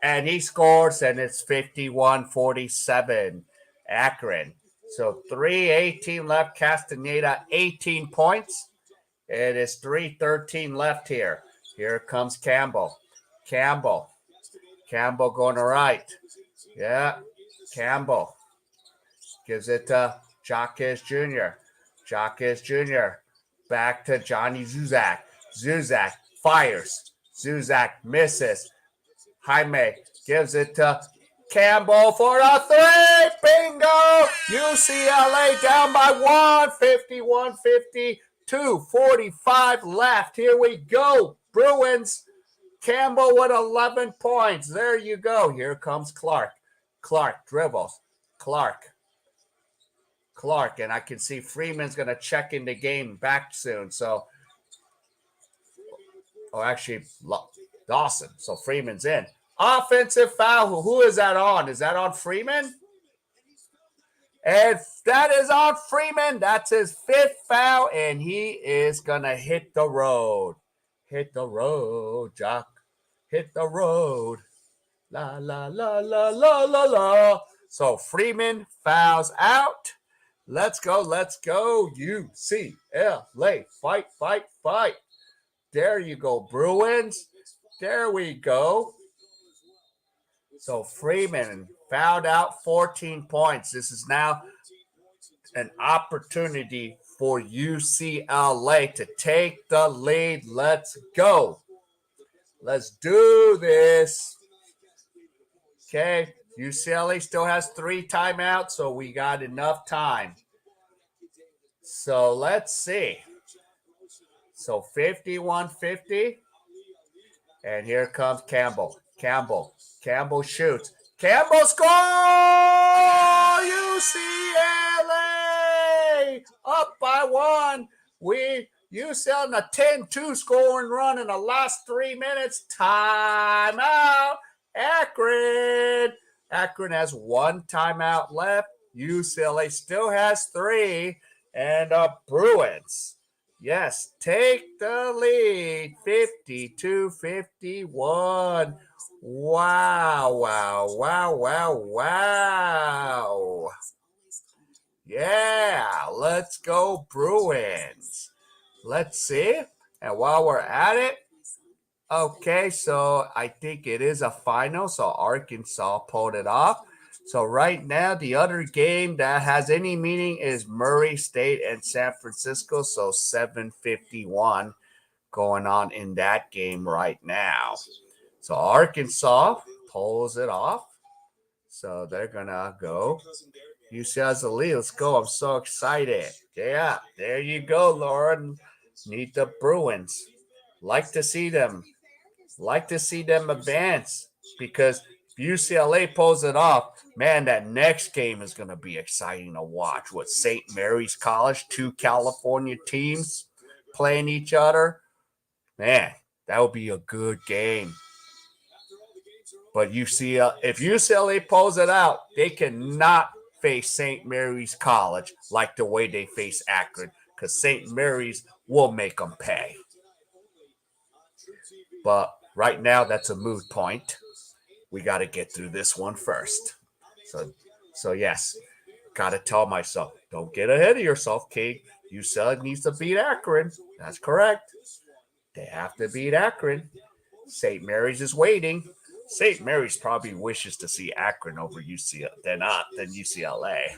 And he scores, and it's 51-47. Akron. So 3:18 left. Castaneda, 18 points. It is 3:13 left here. Here comes Campbell. Campbell going to right. Yeah. Campbell gives it to Jacques Jr. Back to Johnny Zuzak. Zuzak fires. Zuzak misses. Jaime gives it to Campbell for a 3. Bingo! UCLA down by 1. 51-52. 45 left. Here we go. Bruins. Campbell with 11 points. There you go. Here comes Clark. Clark dribbles. Clark. And I can see Freeman's going to check in the game back soon. So, actually, Dawson. So Freeman's in. Offensive foul. Who is that on? Is that on Freeman? And that is on Freeman. That's his 5th foul, and he is going to hit the road. Hit the road, Jock. Hit the road. La, la, la, la, la, la, la. So Freeman fouls out. Let's go. UCLA. Fight. There you go, Bruins. There we go. So Freeman fouled out, 14 points. This is now an opportunity for UCLA to take the lead. Let's go. Let's do this. Okay. UCLA still has 3 timeouts, so we got enough time. So let's see. So 51-50. And here comes Campbell. Campbell shoots. Campbell scores! UCLA up by 1. UCLA on a 10-2 scoring run in the last 3 minutes. Timeout. Akron has 1 timeout left. UCLA still has 3. And Bruins, yes, take the lead, 52-51. Wow. Yeah, let's go Bruins. Let's see. And while we're at it, okay, so I think it is a final. So Arkansas pulled it off. So right now, the other game that has any meaning is Murray State and San Francisco. So 7:51 going on in that game right now. So Arkansas pulls it off. So they're going to go. UCLA's the lead. Let's go. I'm so excited. Yeah, there you go, Lauren. Need the Bruins. Like to see them advance, because if UCLA pulls it off, man, that next game is going to be exciting to watch. With St. Mary's College, 2 California teams playing each other. Man, that would be a good game. But if UCLA pulls it out, they cannot face St. Mary's College like the way they face Akron, because St. Mary's will make them pay. But right now, that's a moot point. We got to get through this one first. So yes, got to tell myself, don't get ahead of yourself, King. UCLA needs to beat Akron. That's correct. They have to beat Akron. St. Mary's is waiting. St. Mary's probably wishes to see Akron over UCLA than UCLA.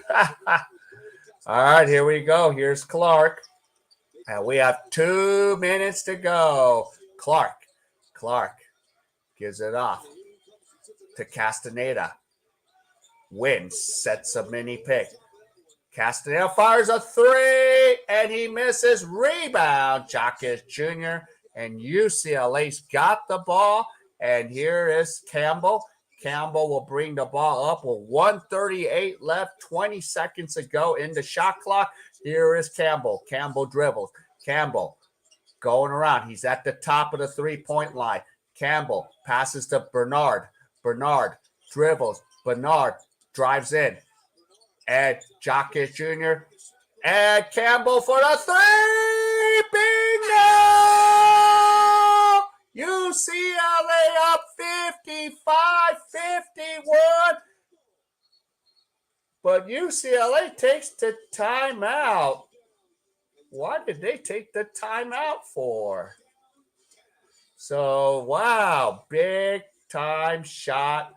All right, here we go. Here's Clark. And we have 2 minutes to go. Clark gives it off to Castaneda. Wins, sets a mini pick. Castaneda fires a 3, and he misses. Rebound, Jacques Jr., and UCLA's got the ball. And here is Campbell. Campbell will bring the ball up with 1:38 left, 20 seconds to go in the shot clock. Here is Campbell. Campbell dribbles. Campbell going around. He's at the top of the 3-point line. Campbell passes to Bernard. Bernard dribbles. Bernard drives in. And Jockey Jr. And Campbell for the three. Bingo! UCLA up 55-51. But UCLA takes the timeout. What did they take the timeout for? So, wow, big time shot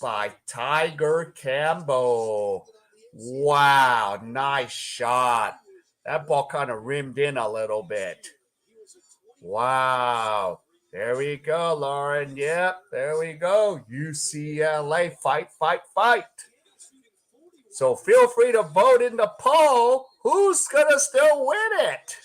by Tiger Campbell. Wow, nice shot. That ball kind of rimmed in a little bit. Wow. There we go, Lauren. Yep, there we go. UCLA, fight, fight, fight. So feel free to vote in the poll. Who's going to still win it?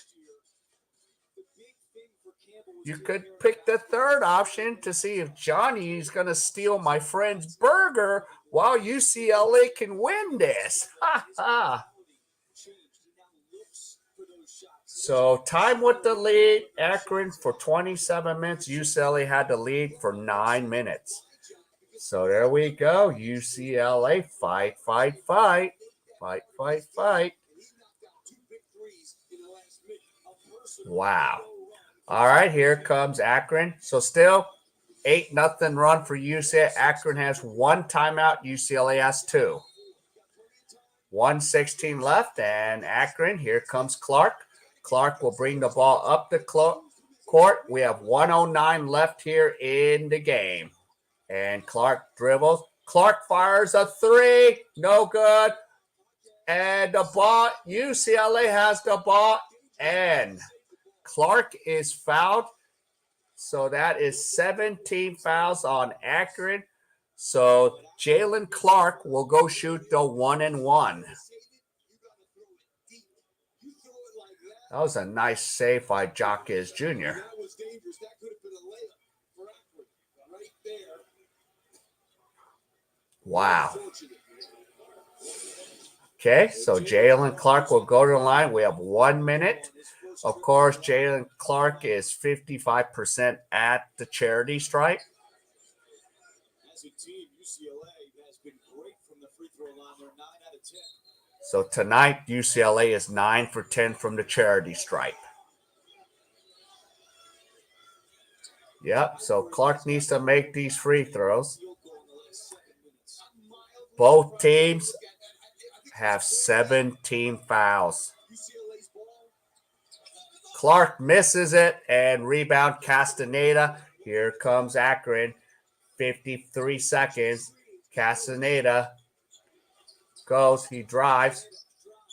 You could pick the third option to see if Johnny's going to steal my friend's burger while UCLA can win this. Ha ha. So time with the lead. Akron for 27 minutes. UCLA had the lead for 9 minutes. So there we go. UCLA, fight, fight, fight. Fight, fight, fight. Wow. All right, here comes Akron. So still 8-0 run for UCLA. Akron has 1 timeout. UCLA has 2. 1:16 left, and Akron, here comes Clark. Clark will bring the ball up the court. We have 1:09 left here in the game. And Clark dribbles. Clark fires a 3. No good. And the ball, UCLA has the ball, and Clark is fouled. So that is 17 fouls on Akron. So Jalen Clark will go shoot the 1-and-1. That was a nice save by Jacques Jr. Wow. Okay, so Jalen Clark will go to the line. We have 1 minute. Of course, Jalen Clark is 55% at the charity stripe. As a team, UCLA has been great from the free throw line. They're 9 out of 10. So tonight, UCLA is 9 for 10 from the charity stripe. Yep, so Clark needs to make these free throws. Both teams have 17 fouls. Clark misses it, and rebound Castaneda. Here comes Akron. 53 seconds. Castaneda goes. He drives.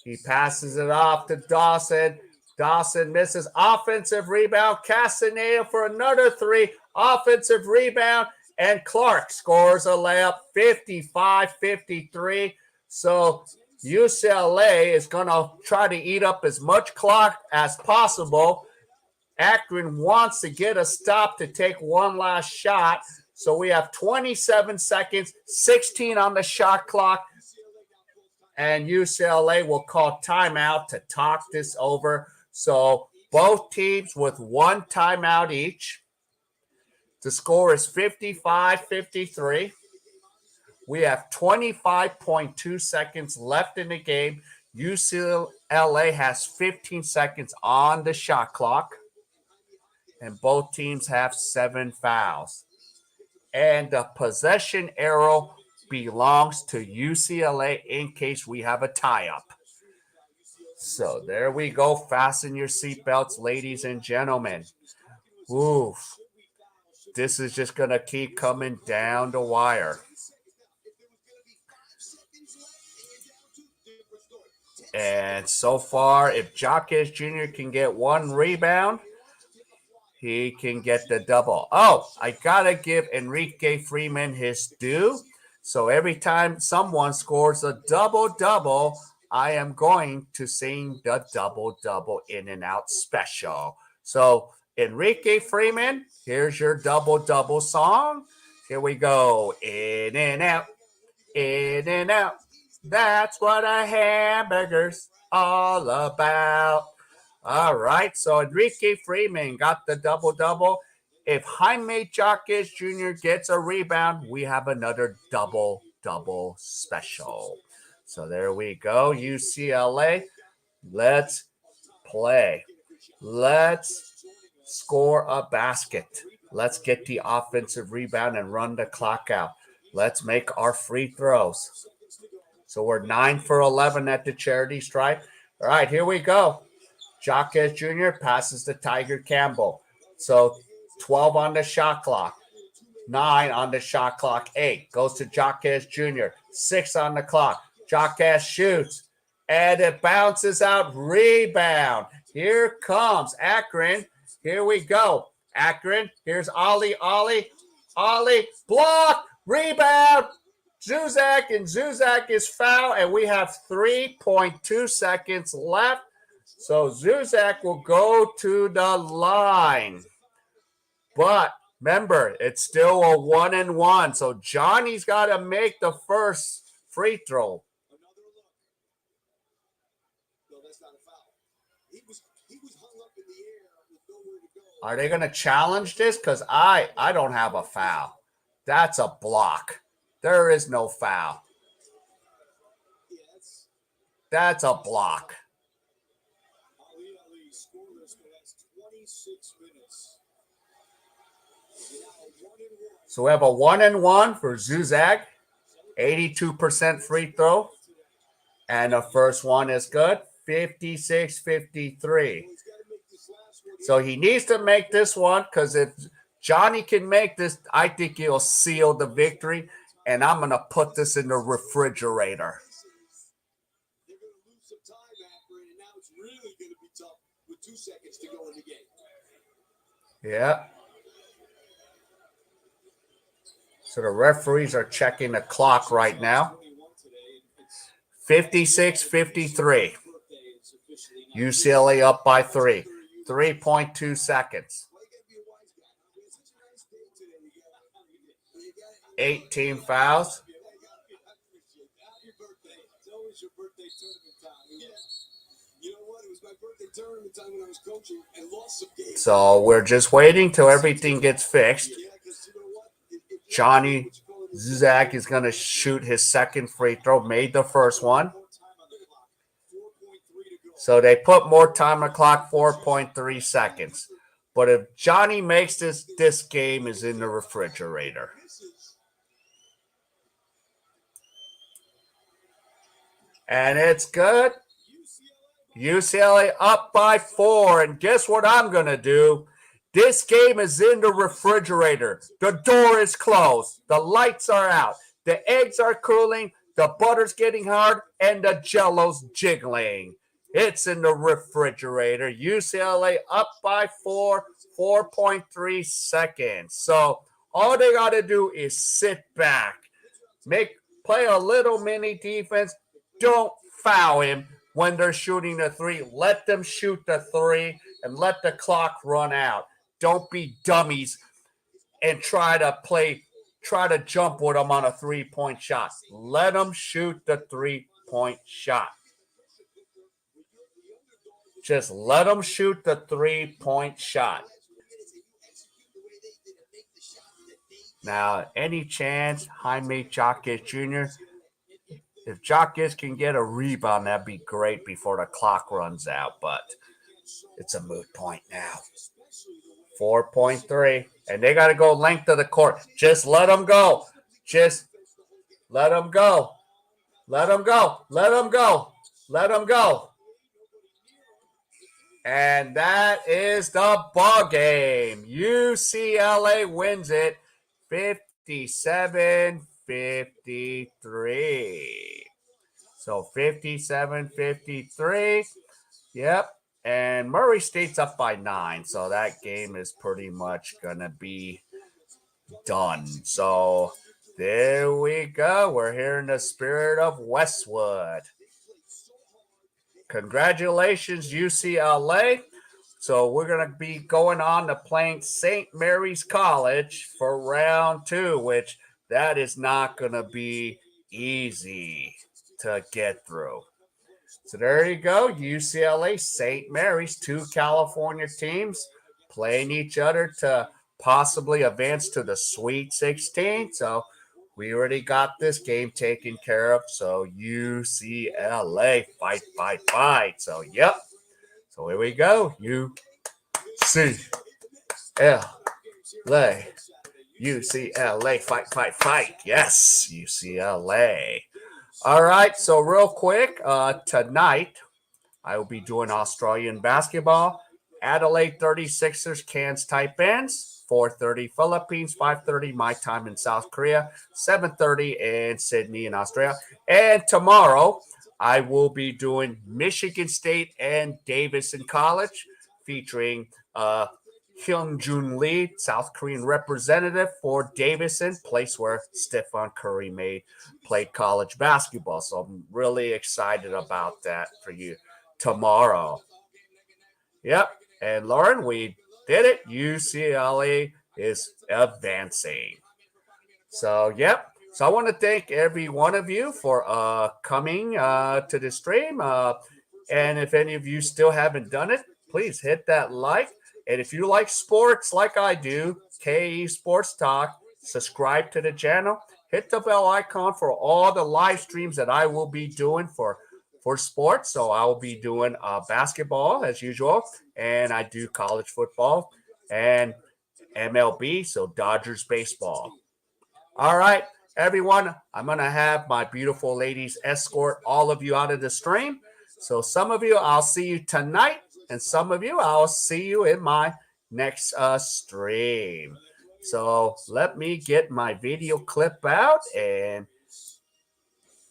He passes it off to Dawson. Dawson misses. Offensive rebound. Castaneda for another 3. Offensive rebound. And Clark scores a layup. 55-53. So UCLA is going to try to eat up as much clock as possible. Akron wants to get a stop to take one last shot. So we have 27 seconds, 16 on the shot clock. And UCLA will call timeout to talk this over. So both teams with 1 timeout each. The score is 55-53. We have 25.2 seconds left in the game. UCLA has 15 seconds on the shot clock. And both teams have 7 fouls. And the possession arrow belongs to UCLA in case we have a tie-up. So there we go. Fasten your seatbelts, ladies and gentlemen. Oof. This is just going to keep coming down the wire. And so far, if Jacques Jr. can get 1 rebound, he can get the double. Oh, I got to give Enrique Freeman his due. So every time someone scores a double-double, I am going to sing the double-double in and out special. So Enrique Freeman, here's your double-double song. Here we go. In and out, in and out. That's what a hamburger's all about. All right, so Enrique Freeman got the double-double. If Jaime Jaquez Jr. gets a rebound, we have another double double special. So there we go, UCLA. Let's play. Let's score a basket. Let's get the offensive rebound and run the clock out. Let's make our free throws. So we're 9 for 11 at the charity stripe. All right, here we go. Jacques Jr. passes to Tiger Campbell. So 12 on the shot clock. 9 on the shot clock. 8 goes to Jacques Jr. 6 on the clock. Jacques shoots. And it bounces out. Rebound. Here comes Akron. Here we go. Akron. Here's Ollie. Block. Rebound. Zuzak. And Zuzak is fouled. And we have 3.2 seconds left. So Zuzak will go to the line. But remember, it's still a 1-1. So Johnny's got to make the first free throw. Are they going to challenge this? Because I don't have a foul. That's a block. There is no foul. That's a block. So we have a 1-1 for Zuzak. 82% free throw. And the first one is good. 56-53. So he needs to make this one, because if Johnny can make this, I think he'll seal the victory. And I'm going to put this in the refrigerator. They're going to lose some time, Akron, and now it's really going to be tough with 2 seconds to go in the game. Yeah. So the referees are checking the clock right now. 56-53. UCLA up by 3. 3.2 seconds. 18 fouls. So we're just waiting till everything gets fixed. Johnny Zuzak is going to shoot his second free throw. Made the first one. So they put more time on the clock, 4.3 seconds. But if Johnny makes this game is in the refrigerator. And it's good. UCLA up by 4. And guess what I'm going to do? This game is in the refrigerator. The door is closed. The lights are out. The eggs are cooling. The butter's getting hard. And the jello's jiggling. It's in the refrigerator. UCLA up by 4, 4.3 seconds. So all they got to do is sit back. Play a little mini defense. Don't foul him when they're shooting the 3. Let them shoot the 3 and let the clock run out. Don't be dummies and try to jump with them on a 3-point shot. Let them shoot the 3-point shot. Just let them shoot the 3-point shot. Now, any chance Jaime Jacques Jr., if Jacques can get a rebound, that'd be great before the clock runs out. But it's a moot point now. 4.3. And they got to go length of the court. Just let them go. Just let them go. Let them go. Let them go. Let them go. And that is the ball game. UCLA wins it 57-53. So 57-53. Yep. And Murray State's up by 9. So that game is pretty much going to be done. So there we go. We're here in the spirit of Westwood. Congratulations, UCLA. So we're going to be going on to playing St. Mary's College for round 2, which that is not going to be easy to get through. So there you go. UCLA, St. Mary's, 2 California teams playing each other to possibly advance to the Sweet 16. So we already got this game taken care of. So UCLA, fight, fight, fight. So, yep. So here we go. UCLA. UCLA, fight, fight, fight. Yes, UCLA. All right, so real quick, tonight I will be doing Australian basketball. Adelaide 36ers, Cairns Taipans, 4:30 Philippines, 5:30 my time in South Korea, 7:30 in Sydney in Australia. And tomorrow I will be doing Michigan State and Davidson College, featuring Hyunjun Lee, South Korean representative for Davidson, place where Stephon Curry played college basketball. So I'm really excited about that for you tomorrow. Yep. And Lauren, we did it. UCLA is advancing. So, yep. So I want to thank every one of you for coming to the stream. And if any of you still haven't done it, please hit that like. And if you like sports like I do, K.A.E. Sports Talk, subscribe to the channel. Hit the bell icon for all the live streams that I will be doing for sports. So I will be doing basketball as usual, and I do college football and MLB, so Dodgers baseball. All right, everyone, I'm going to have my beautiful ladies escort all of you out of the stream. So some of you, I'll see you tonight, and some of you, I'll see you in my next stream. So let me get my video clip out and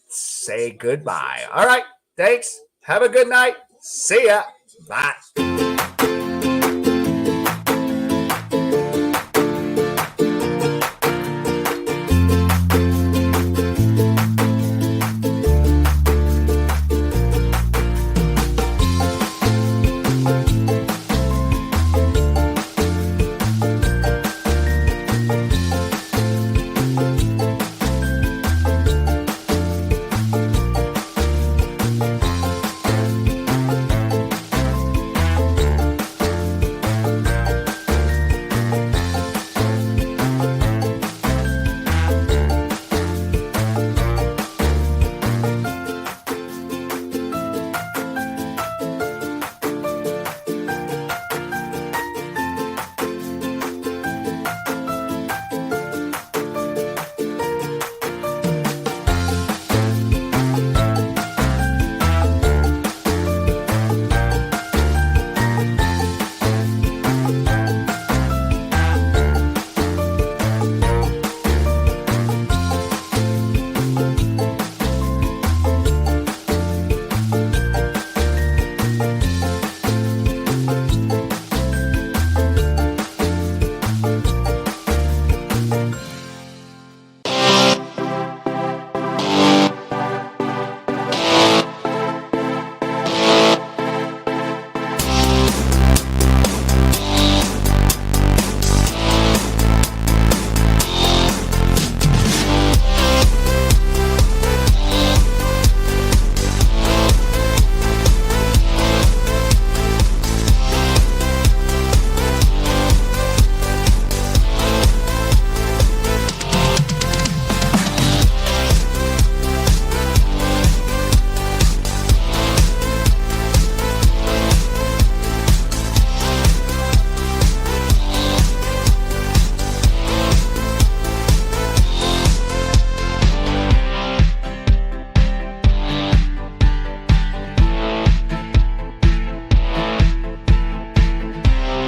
say goodbye. All right, thanks. Have a good night. See ya. Bye.